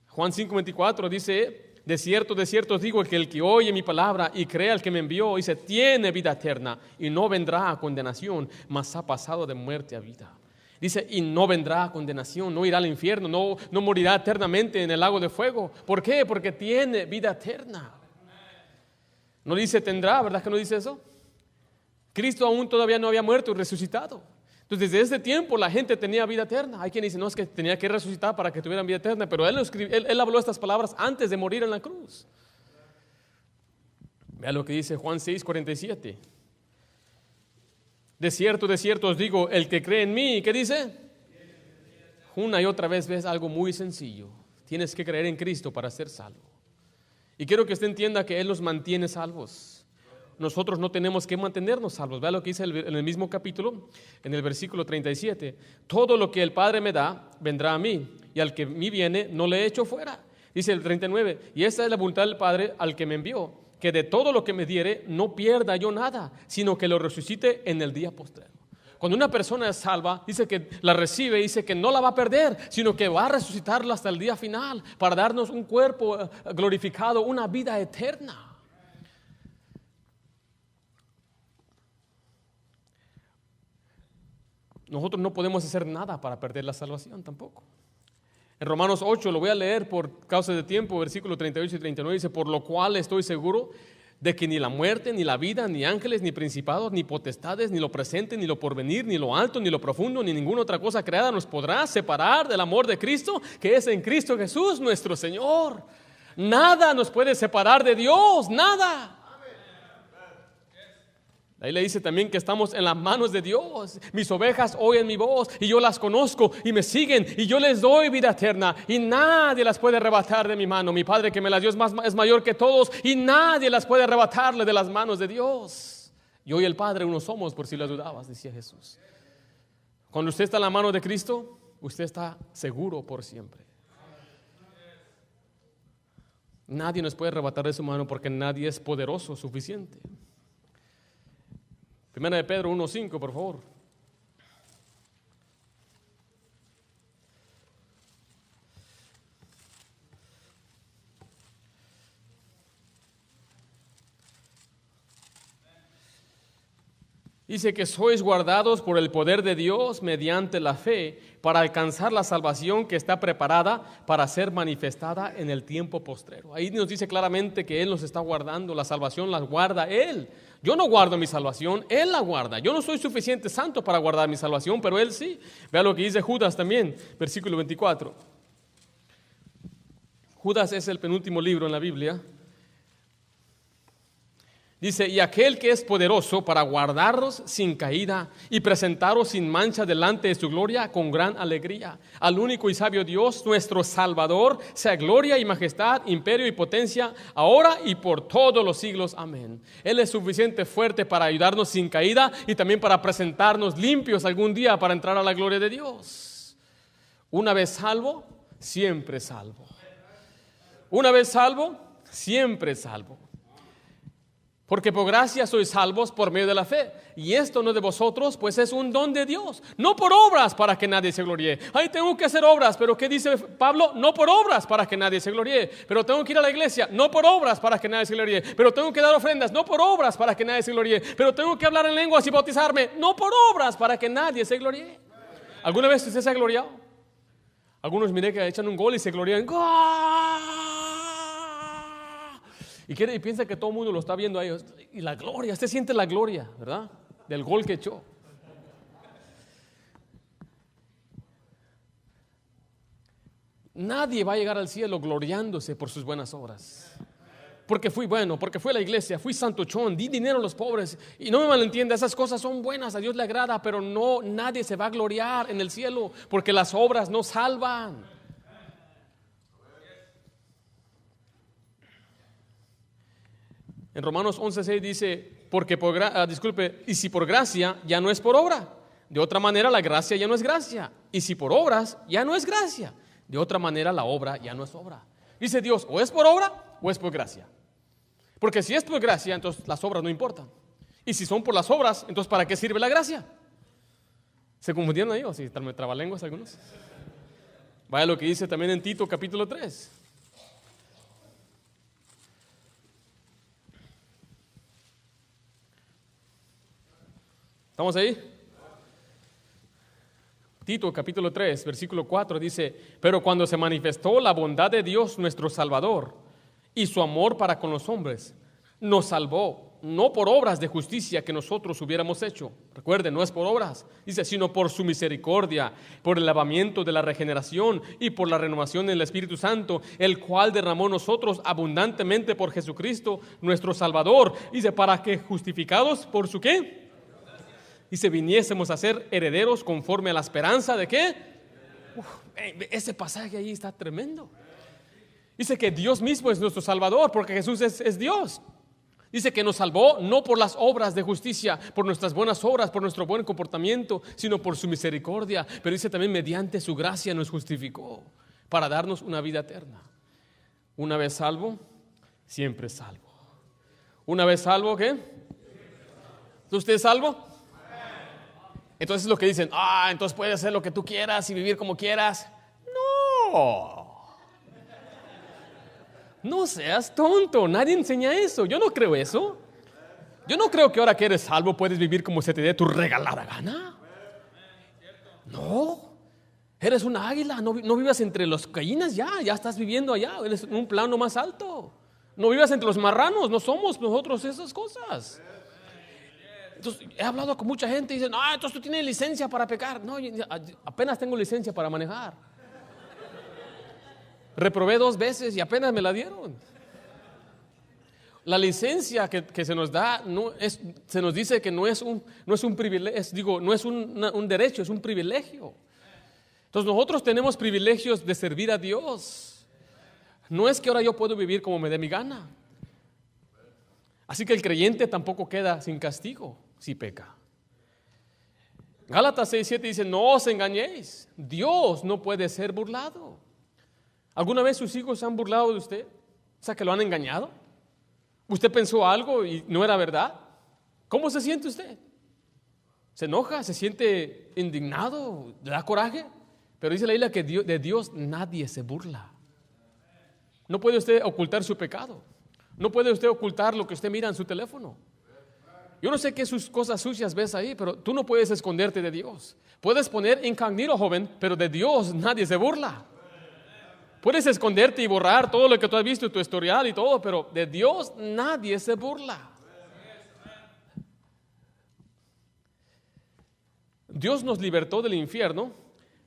Juan 5:24 dice, de cierto os digo que el que oye mi palabra y cree al que me envió, dice, tiene vida eterna y no vendrá a condenación, mas ha pasado de muerte a vida. Dice, y no vendrá a condenación, no irá al infierno, no morirá eternamente en el lago de fuego. ¿Por qué? Porque tiene vida eterna. No dice tendrá, ¿verdad que no dice eso? Cristo aún todavía no había muerto y resucitado. Entonces desde ese tiempo la gente tenía vida eterna. Hay quien dice, no, es que tenía que resucitar para que tuvieran vida eterna, pero él habló estas palabras antes de morir en la cruz. Vea lo que dice Juan 6:47. De cierto os digo, el que cree en mí, ¿qué dice? Una y otra vez ves algo muy sencillo. Tienes que creer en Cristo para ser salvo. Y quiero que usted entienda que Él los mantiene salvos. nosotros no tenemos que mantenernos salvos. Vea lo que dice en el mismo capítulo, en el versículo 37. Todo lo que el Padre me da, vendrá a mí, y al que a mí viene, no le echo fuera. Dice el 39, y esta es la voluntad del Padre al que me envió, que de todo lo que me diere, no pierda yo nada, sino que lo resucite en el día postrero. Cuando una persona es salva, dice que la recibe, dice que no la va a perder, sino que va a resucitarla hasta el día final, para darnos un cuerpo glorificado, una vida eterna. Nosotros no podemos hacer nada para perder la salvación tampoco. En Romanos 8, lo voy a leer por causa de tiempo, versículos 38 y 39, dice: por lo cual estoy seguro de que ni la muerte, ni la vida, ni ángeles, ni principados, ni potestades, ni lo presente, ni lo porvenir, ni lo alto, ni lo profundo, ni ninguna otra cosa creada nos podrá separar del amor de Cristo, que es en Cristo Jesús nuestro Señor. Nada nos puede separar de Dios, nada. Ahí le dice también que estamos en las manos de Dios. Mis ovejas oyen mi voz y yo las conozco y me siguen y yo les doy vida eterna y nadie las puede arrebatar de mi mano. Mi Padre que me las dio es mayor que todos y nadie las puede arrebatarle de las manos de Dios. Yo y el Padre uno somos, por si lo dudabas, decía Jesús. Cuando usted está en la mano de Cristo, usted está seguro por siempre. Nadie nos puede arrebatar de su mano porque nadie es poderoso suficiente. Primera de Pedro 1:5, por favor. Dice que sois guardados por el poder de Dios mediante la fe para alcanzar la salvación que está preparada para ser manifestada en el tiempo postrero. Ahí nos dice claramente que Él nos está guardando, la salvación la guarda Él. Yo no guardo mi salvación, Él la guarda. Yo no soy suficiente santo para guardar mi salvación, pero Él sí. Vea lo que dice Judas también, versículo 24. Judas es el penúltimo libro en la Biblia. Dice: y aquel que es poderoso para guardaros sin caída y presentaros sin mancha delante de su gloria con gran alegría. Al único y sabio Dios, nuestro Salvador, sea gloria y majestad, imperio y potencia, ahora y por todos los siglos. Amén. Él es suficiente fuerte para ayudarnos sin caída y también para presentarnos limpios algún día para entrar a la gloria de Dios. Una vez salvo, siempre salvo. Una vez salvo, siempre salvo. Porque por gracia sois salvos por medio de la fe. Y esto no de vosotros, pues es un don de Dios. No por obras para que nadie se gloríe. Ay, tengo que hacer obras, pero ¿qué dice Pablo? No por obras para que nadie se gloríe. Pero tengo que ir a la iglesia, no por obras para que nadie se gloríe. Pero tengo que dar ofrendas, no por obras para que nadie se gloríe. Pero tengo que hablar en lenguas y bautizarme, no por obras para que nadie se gloríe. ¿Alguna vez usted se ha gloriado? Algunos miré que echan un gol y se glorían. ¡Gol! Y piensa que todo el mundo lo está viendo a ellos. Y la gloria, usted siente la gloria, ¿verdad? Del gol que echó. Nadie va a llegar al cielo gloriándose por sus buenas obras. Porque fui bueno, porque fui a la iglesia, fui santuchón, di dinero a los pobres. Y no me malentienda, esas cosas son buenas, a Dios le agrada, pero no, nadie se va a gloriar en el cielo porque las obras no salvan. En Romanos 11:6 dice: porque y si por gracia, ya no es por obra. De otra manera la gracia ya no es gracia. Y si por obras, ya no es gracia. De otra manera la obra ya no es obra. Dice Dios, o es por obra o es por gracia. Porque si es por gracia, entonces las obras no importan. Y si son por las obras, entonces ¿para qué sirve la gracia? ¿Se confundieron ahí o si me trabalenguas algunos? Vaya lo que dice también en Tito capítulo 3. ¿Estamos ahí? Tito capítulo 3, versículo 4 dice: pero cuando se manifestó la bondad de Dios nuestro Salvador y su amor para con los hombres, nos salvó, no por obras de justicia que nosotros hubiéramos hecho. Recuerden, no es por obras, dice, sino por su misericordia, por el lavamiento de la regeneración y por la renovación del Espíritu Santo, el cual derramó nosotros abundantemente por Jesucristo nuestro Salvador. Dice, para que justificados por su ¿qué? Dice, viniésemos a ser herederos conforme a la esperanza de ¿qué? Ese pasaje ahí está tremendo. Dice que Dios mismo es nuestro Salvador porque Jesús es Dios. Dice que nos salvó no por las obras de justicia, por nuestras buenas obras, por nuestro buen comportamiento, sino por su misericordia. Pero dice también mediante su gracia nos justificó para darnos una vida eterna. Una vez salvo, siempre salvo. Una vez salvo, ¿qué? ¿Usted es salvo? Entonces lo que dicen, entonces puedes hacer lo que tú quieras y vivir como quieras. No seas tonto, nadie enseña eso. Yo no creo eso. Yo no creo que ahora que eres salvo puedes vivir como se te dé tu regalada gana. No, eres un águila, no vivas entre los gallinas, ya estás viviendo allá, eres en un plano más alto. No vivas entre los marranos, no somos nosotros esas cosas. Entonces, he hablado con mucha gente y dicen, entonces tú tienes licencia para pecar. No, apenas tengo licencia para manejar. Reprobé 2 veces y apenas me la dieron. La licencia que se nos da, se nos dice que no es un privilegio, no es un derecho, es un privilegio. Entonces nosotros tenemos privilegios de servir a Dios. No es que ahora yo puedo vivir como me dé mi gana. Así que el creyente tampoco queda sin castigo si peca. Gálatas 6:7 dice, no os engañéis, Dios no puede ser burlado. ¿Alguna vez sus hijos se han burlado de usted? O sea, que lo han engañado. ¿Usted pensó algo y no era verdad? ¿Cómo se siente usted? ¿Se enoja? ¿Se siente indignado? ¿Le da coraje? Pero dice la Biblia que de Dios nadie se burla. No puede usted ocultar su pecado. No puede usted ocultar lo que usted mira en su teléfono. Yo no sé qué sus cosas sucias ves ahí, pero tú no puedes esconderte de Dios. Puedes poner incógnito, joven, pero de Dios nadie se burla. Puedes esconderte y borrar todo lo que tú has visto, tu historial y todo, pero de Dios nadie se burla. Dios nos libertó del infierno,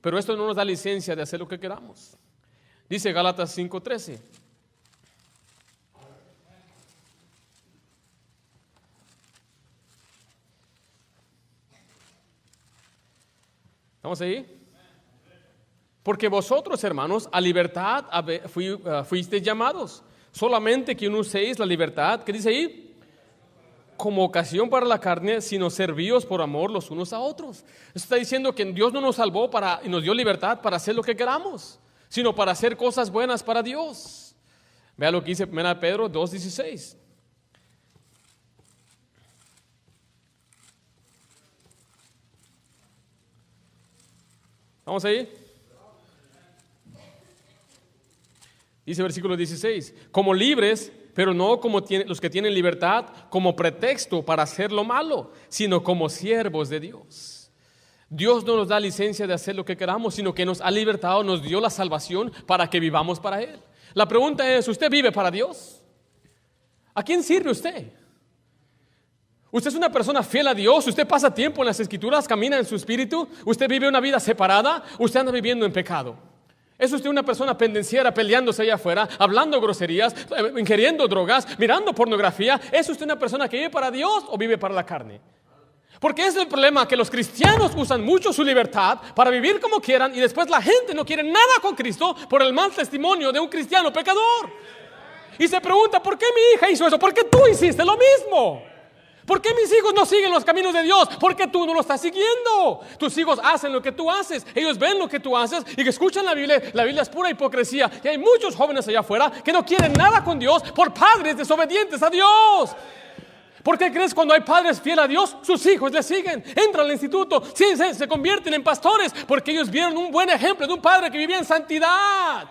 pero esto no nos da licencia de hacer lo que queramos. Dice Gálatas 5:13. ¿Estamos ahí? Porque vosotros, hermanos, a libertad fuisteis llamados, solamente que no uséis la libertad, ¿qué dice ahí? Como ocasión para la carne, sino servíos por amor los unos a otros. Está diciendo que Dios no nos salvó y nos dio libertad para hacer lo que queramos, sino para hacer cosas buenas para Dios. Vea lo que dice 1 Pedro 2:16. ¿Vamos ahí? Dice versículo 16, como libres, pero no como los que tienen libertad como pretexto para hacer lo malo, sino como siervos de Dios. Dios no nos da licencia de hacer lo que queramos, sino que nos ha libertado, nos dio la salvación para que vivamos para Él. La pregunta es, ¿usted vive para Dios? ¿A quién sirve usted? ¿Usted es una persona fiel a Dios? ¿Usted pasa tiempo en las Escrituras, camina en su espíritu? ¿Usted vive una vida separada? ¿Usted anda viviendo en pecado? ¿Es usted una persona pendenciera peleándose allá afuera, hablando groserías, ingiriendo drogas, mirando pornografía? ¿Es usted una persona que vive para Dios o vive para la carne? Porque es el problema que los cristianos usan mucho su libertad para vivir como quieran y después la gente no quiere nada con Cristo por el mal testimonio de un cristiano pecador. Y se pregunta, ¿por qué mi hija hizo eso? ¿Por qué tú hiciste lo mismo? ¿Por qué mis hijos no siguen los caminos de Dios? ¿Por qué tú no lo estás siguiendo? Tus hijos hacen lo que tú haces, ellos ven lo que tú haces y que escuchan la Biblia. La Biblia es pura hipocresía y hay muchos jóvenes allá afuera que no quieren nada con Dios por padres desobedientes a Dios. ¿Por qué crees cuando hay padres fieles a Dios, sus hijos le siguen? Entran al instituto, se convierten en pastores porque ellos vieron un buen ejemplo de un padre que vivía en santidad.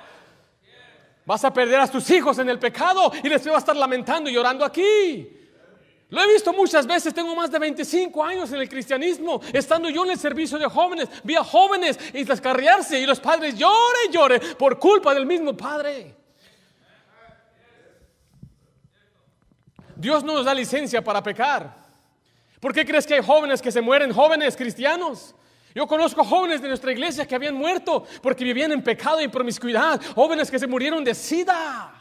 Vas a perder a tus hijos en el pecado y les va a estar lamentando y llorando aquí. Lo he visto muchas veces, tengo más de 25 años en el cristianismo, estando yo en el servicio de jóvenes, vi a jóvenes y descarriarse y los padres lloren y lloren por culpa del mismo padre. Dios no nos da licencia para pecar. ¿Por qué crees que hay jóvenes que se mueren, jóvenes cristianos? Yo conozco jóvenes de nuestra iglesia que habían muerto porque vivían en pecado y en promiscuidad, jóvenes que se murieron de SIDA.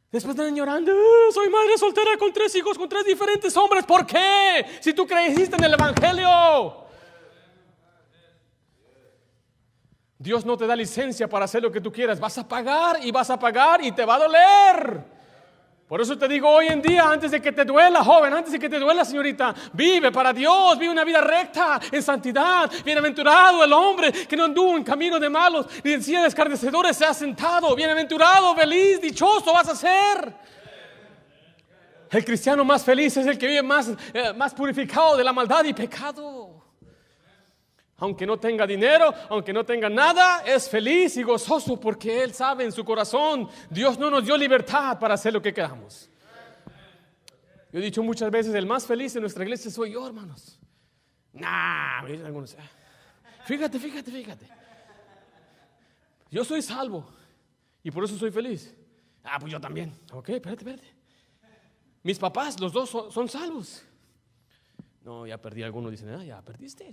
Después están llorando, soy madre soltera con 3 hijos, con 3 diferentes hombres. ¿Por qué? Si tú creíste en el evangelio. Dios no te da licencia para hacer lo que tú quieras. Vas a pagar y te va a doler. Por eso te digo hoy en día, antes de que te duela, joven, antes de que te duela, señorita, vive para Dios, vive una vida recta, en santidad. Bienaventurado el hombre que no anduvo en camino de malos, ni en silla de escarnecedores se ha sentado. Bienaventurado, feliz, dichoso vas a ser. El cristiano más feliz es el que vive más purificado de la maldad y pecado. Aunque no tenga dinero, aunque no tenga nada, es feliz y gozoso porque él sabe en su corazón, Dios no nos dio libertad para hacer lo que queramos. Yo he dicho muchas veces, el más feliz en nuestra iglesia soy yo, hermanos. Algunos, fíjate. Yo soy salvo y por eso soy feliz. Pues yo también. Ok, espérate. Mis papás, los dos son salvos. No, ya perdí. Algunos dicen, ya perdiste.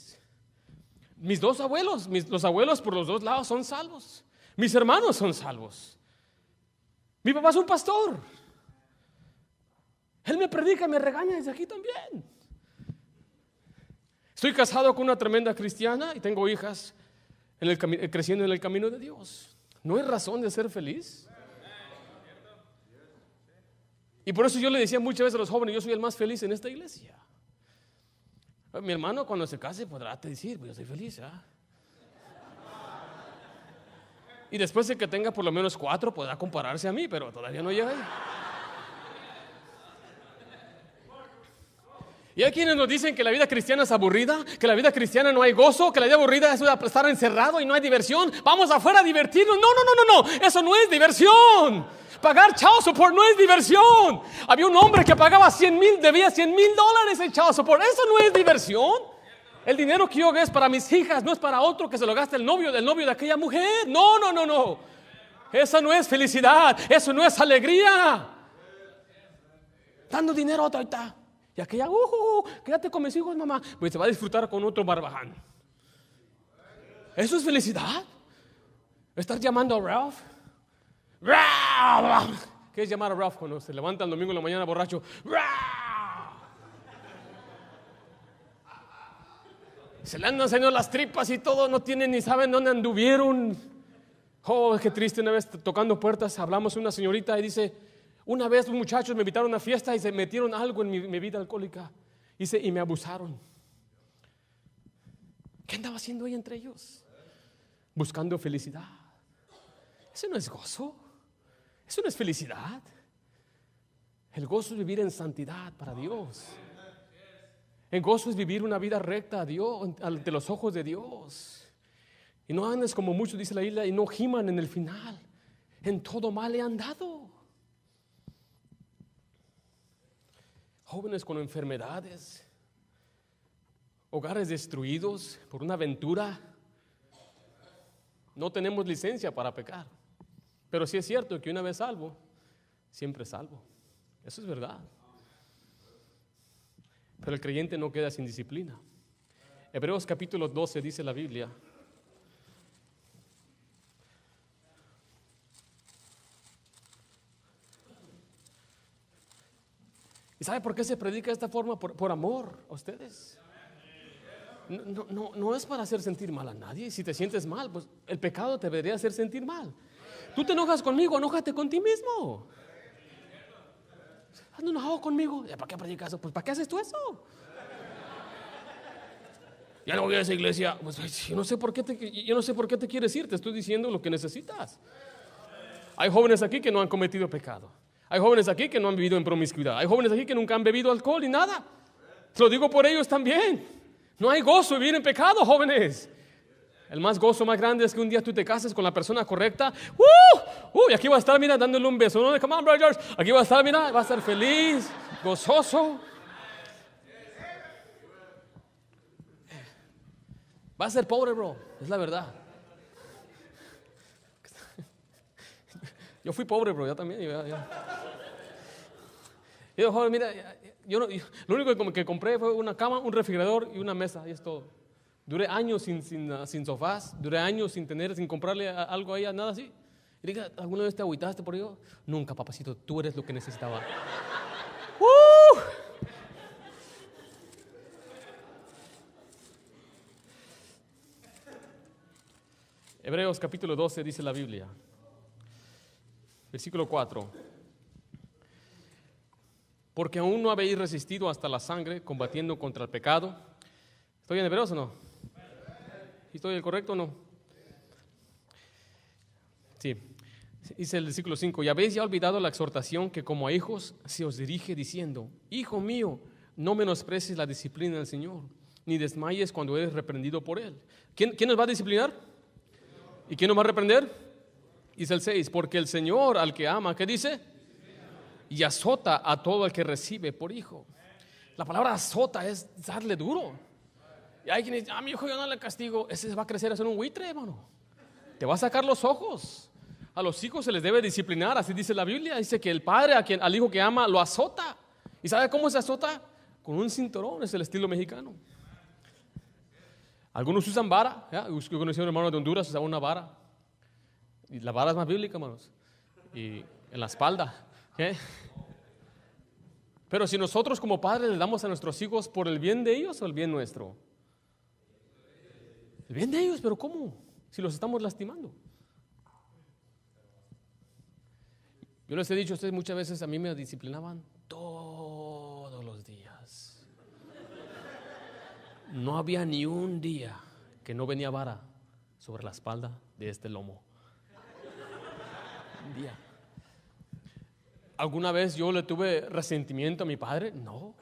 Mis dos abuelos, los abuelos por los dos lados son salvos. Mis hermanos son salvos. Mi papá es un pastor. Él me predica y me regaña desde aquí también. Estoy casado con una tremenda cristiana y tengo hijas creciendo en el camino de Dios. ¿No hay razón de ser feliz? Y por eso yo le decía muchas veces a los jóvenes, yo soy el más feliz en esta iglesia. Mi hermano cuando se case podrá decir, pues yo soy feliz, Y después de que tenga por lo menos 4 podrá compararse a mí, pero todavía no llega ahí. Y hay quienes nos dicen que la vida cristiana es aburrida, que la vida cristiana no hay gozo, que la vida aburrida es estar encerrado y no hay diversión. Vamos afuera a divertirnos. No, eso no es diversión. Pagar child support no es diversión. Había un hombre que pagaba debía $100,000 en child support. Eso no es diversión. El dinero que yo es para mis hijas, no es para otro que se lo gaste el novio de aquella mujer. No. Esa no es felicidad, eso no es alegría. Dando dinero a otra. Y aquella, quédate con mis hijos, mamá. Pues se va a disfrutar con otro barbaján. ¿Eso es felicidad? ¿Estar llamando a Ralph? ¿Qué es llamar a Ralph cuando se levanta el domingo en la mañana borracho? Se le andan saliendo las tripas y todo, no tienen ni saben dónde anduvieron. Qué triste. Una vez tocando puertas hablamos con una señorita y dice, una vez los muchachos me invitaron a una fiesta y se metieron algo en mi bebida alcohólica. Dice, y me abusaron. ¿Qué andaba haciendo ahí entre ellos? Buscando felicidad. Eso no es gozo. Eso no es felicidad. El gozo es vivir en santidad para Dios. El gozo es vivir una vida recta a Dios, ante los ojos de Dios. Y no andes como muchos, dice la Biblia, y no giman en el final. En todo mal he andado. Jóvenes con enfermedades, hogares destruidos por una aventura. No tenemos licencia para pecar. Pero sí es cierto que una vez salvo, siempre salvo. Eso es verdad. Pero el creyente no queda sin disciplina. Hebreos capítulo 12 dice la Biblia. ¿Y sabe por qué se predica de esta forma? Por amor a ustedes. No es para hacer sentir mal a nadie. Si te sientes mal, pues el pecado te debería hacer sentir mal. Tú te enojas conmigo, enójate con ti mismo. ¿Ando enojado conmigo? ¿Para qué predicas eso? Pues ¿para qué haces tú eso? Ya no voy a esa iglesia. Pues yo no sé por qué te quieres ir. Te estoy diciendo lo que necesitas. Hay jóvenes aquí que no han cometido pecado. Hay jóvenes aquí que no han vivido en promiscuidad. Hay jóvenes aquí que nunca han bebido alcohol ni nada. Te lo digo por ellos también. No hay gozo vivir en pecado, jóvenes. El gozo más grande es que un día tú te cases con la persona correcta. Y aquí va a estar, mira, dándole un beso. No, come on, brothers. Aquí va a estar, mira, va a estar feliz, gozoso. Va a ser pobre, bro. Es la verdad. Yo fui pobre, bro. Ya también. Yo, joven, mira, lo único que compré fue una cama, un refrigerador y una mesa. Y es todo. Duré años sin sofás, duré años sin comprarle algo a ella, nada así. Y diga, ¿alguna vez te agüitaste por ello? Nunca, papacito, tú eres lo que necesitaba. Hebreos capítulo 12 dice la Biblia, versículo 4. porque aún no habéis resistido hasta la sangre, combatiendo contra el pecado. ¿Estoy en Hebreos o no? ¿Estoy en el correcto o no? Sí. Dice el versículo 5: y habéis ya olvidado la exhortación que como a hijos se os dirige diciendo: hijo mío, no menosprecies la disciplina del Señor, ni desmayes cuando eres reprendido por Él. ¿Quién nos va a disciplinar? ¿Y quién nos va a reprender? Dice el 6: porque el Señor al que ama, ¿qué dice? Y azota a todo el que recibe por hijo. La palabra azota es darle duro. Y hay quien dice: mi hijo yo no le castigo. Ese va a crecer a ser un buitre, hermano. Te va a sacar los ojos. A los hijos se les debe disciplinar, así dice la Biblia. Dice que el padre al hijo que ama lo azota. ¿Y sabe cómo se azota? Con un cinturón, es el estilo mexicano. Algunos usan vara. Yo conocí a un hermano de Honduras, usaba una vara. Y la vara es más bíblica, hermanos. Y en la espalda. Pero si nosotros como padres le damos a nuestros hijos por el bien de ellos o el bien nuestro. El bien de ellos, pero ¿cómo? Si los estamos lastimando. Yo les he dicho a ustedes muchas veces, a mí me disciplinaban todos los días. No había ni un día que no venía vara sobre la espalda de este lomo. Un día. ¿Alguna vez yo le tuve resentimiento a mi padre? No.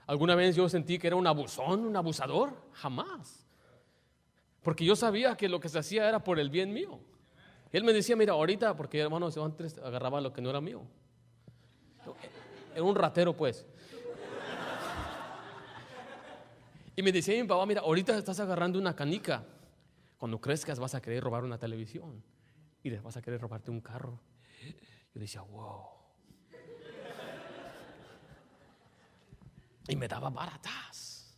¿Alguna vez yo sentí que era un abusón, un abusador? Jamás. Porque yo sabía que lo que se hacía era por el bien mío. Él me decía: mira, ahorita, porque hermanos, yo antes agarraba lo que no era mío. Era un ratero, pues. Y me decía mi papá: mira, ahorita estás agarrando una canica. Cuando crezcas vas a querer robar una televisión. Y vas a querer robarte un carro. Yo decía: wow. Y me daba baratas.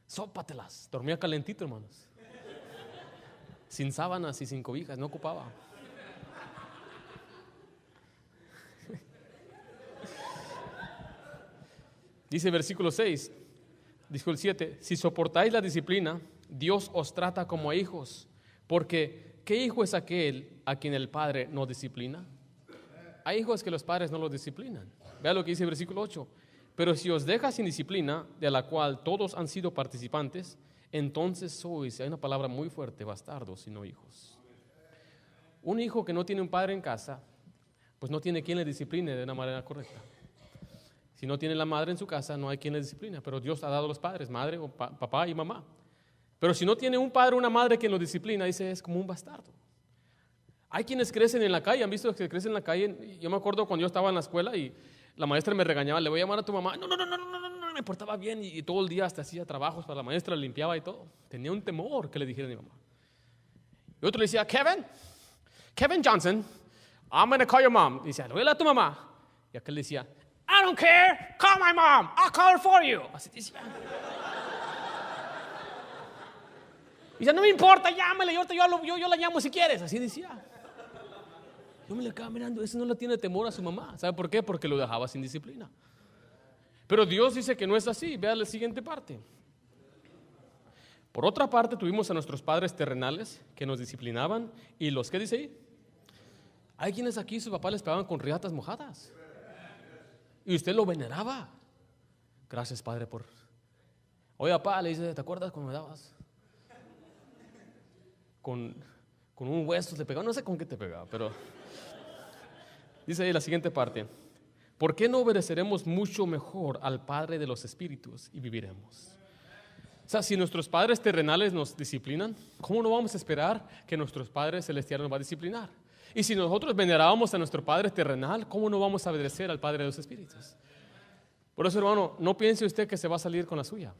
Sópatelas. Dormía calentito, hermanos. Sin sábanas y sin cobijas, no ocupaba. Dice versículo 6, dijo el 7: si soportáis la disciplina, Dios os trata como a hijos, porque ¿qué hijo es aquel a quien el padre no disciplina? Hay hijos que los padres no los disciplinan. Vea lo que dice el versículo 8: pero si os deja sin disciplina, de la cual todos han sido participantes, entonces sois, hay una palabra muy fuerte, bastardos y no hijos. Un hijo que no tiene un padre en casa, pues no tiene quien le discipline de una manera correcta. Si no tiene la madre en su casa, no hay quien le disciplina. Pero Dios ha dado a los padres, madre, o papá y mamá. Pero si no tiene un padre o una madre quien lo disciplina, dice, es como un bastardo. Hay quienes crecen en la calle, han visto que crecen en la calle. Yo me acuerdo cuando yo estaba en la escuela y la maestra me regañaba: le voy a llamar a tu mamá. No, me portaba bien y todo el día hasta hacía trabajos para la maestra, limpiaba y todo. Tenía un temor que le dijera a mi mamá. Y otro le decía: Kevin Johnson, I'm going to call your mom. Y decía: le voy a hablar a tu mamá. Y aquel le decía: I don't care, call my mom, I'll call her for you. Así decía. Y decía: no me importa, llámale, yo la llamo si quieres. Así decía. Yo me le quedaba mirando, ese no le tiene temor a su mamá. ¿Sabe por qué? Porque lo dejaba sin disciplina. Pero Dios dice que no es así. Vea la siguiente parte. Por otra parte, tuvimos a nuestros padres terrenales que nos disciplinaban. ¿Y los qué dice ahí? Hay quienes aquí sus papás les pegaban con riatas mojadas. Y usted lo veneraba. Gracias, padre, por... Oye, papá, le dice: ¿te acuerdas cuando me dabas? Con un hueso te pegaba. No sé con qué te pegaba, pero... Dice ahí la siguiente parte: ¿por qué no obedeceremos mucho mejor al Padre de los Espíritus y viviremos? O sea, si nuestros padres terrenales nos disciplinan, ¿cómo no vamos a esperar que nuestros padres celestiales nos va a disciplinar? Y si nosotros venerábamos a nuestro Padre terrenal, ¿cómo no vamos a obedecer al Padre de los Espíritus? Por eso, hermano, no piense usted que se va a salir con la suya.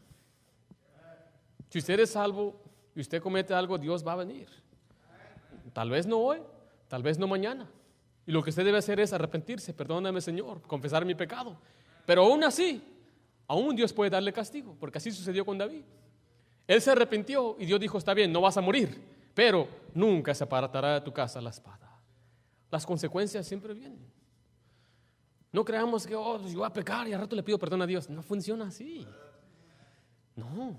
Si usted es salvo y usted comete algo, Dios va a venir. Tal vez no hoy, tal vez no mañana. Y lo que usted debe hacer es arrepentirse: perdóname, Señor, confesar mi pecado. Pero aún así, aún Dios puede darle castigo, porque así sucedió con David. Él se arrepintió y Dios dijo: está bien, no vas a morir, pero nunca se apartará de tu casa la espada. Las consecuencias siempre vienen. No creamos que yo voy a pecar y al rato le pido perdón a Dios. No funciona así. No.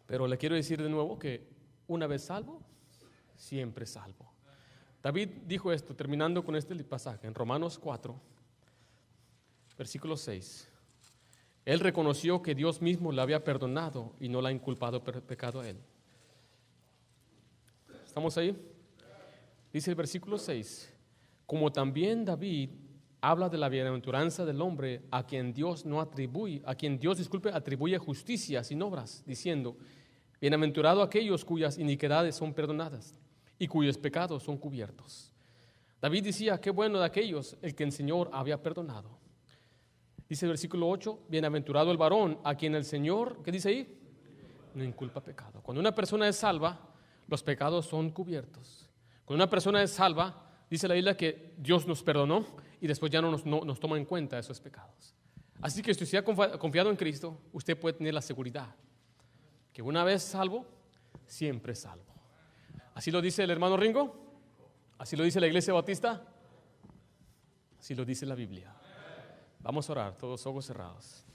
Pero le quiero decir de nuevo que una vez salvo, siempre salvo. David dijo esto, terminando con este pasaje, en Romanos 4, Versículo 6. Él reconoció que Dios mismo le había perdonado y no le ha inculpado pecado a él. ¿Estamos ahí? Dice el versículo 6. Como también David habla de la bienaventuranza del hombre a quien Dios atribuye justicia sin obras, diciendo: bienaventurado aquellos cuyas iniquidades son perdonadas y cuyos pecados son cubiertos. David decía: qué bueno de aquellos el que el Señor había perdonado. Dice el versículo 8: bienaventurado el varón a quien el Señor, ¿qué dice ahí? No inculpa pecado. Cuando una persona es salva, los pecados son cubiertos. Cuando una persona es salva, dice la Biblia que Dios nos perdonó y después ya no nos toma en cuenta esos pecados. Así que si usted ha confiado en Cristo, usted puede tener la seguridad que una vez salvo, siempre salvo. ¿Así lo dice el hermano Ringo? ¿Así lo dice la Iglesia Bautista? Así lo dice la Biblia. Vamos a orar, todos ojos cerrados.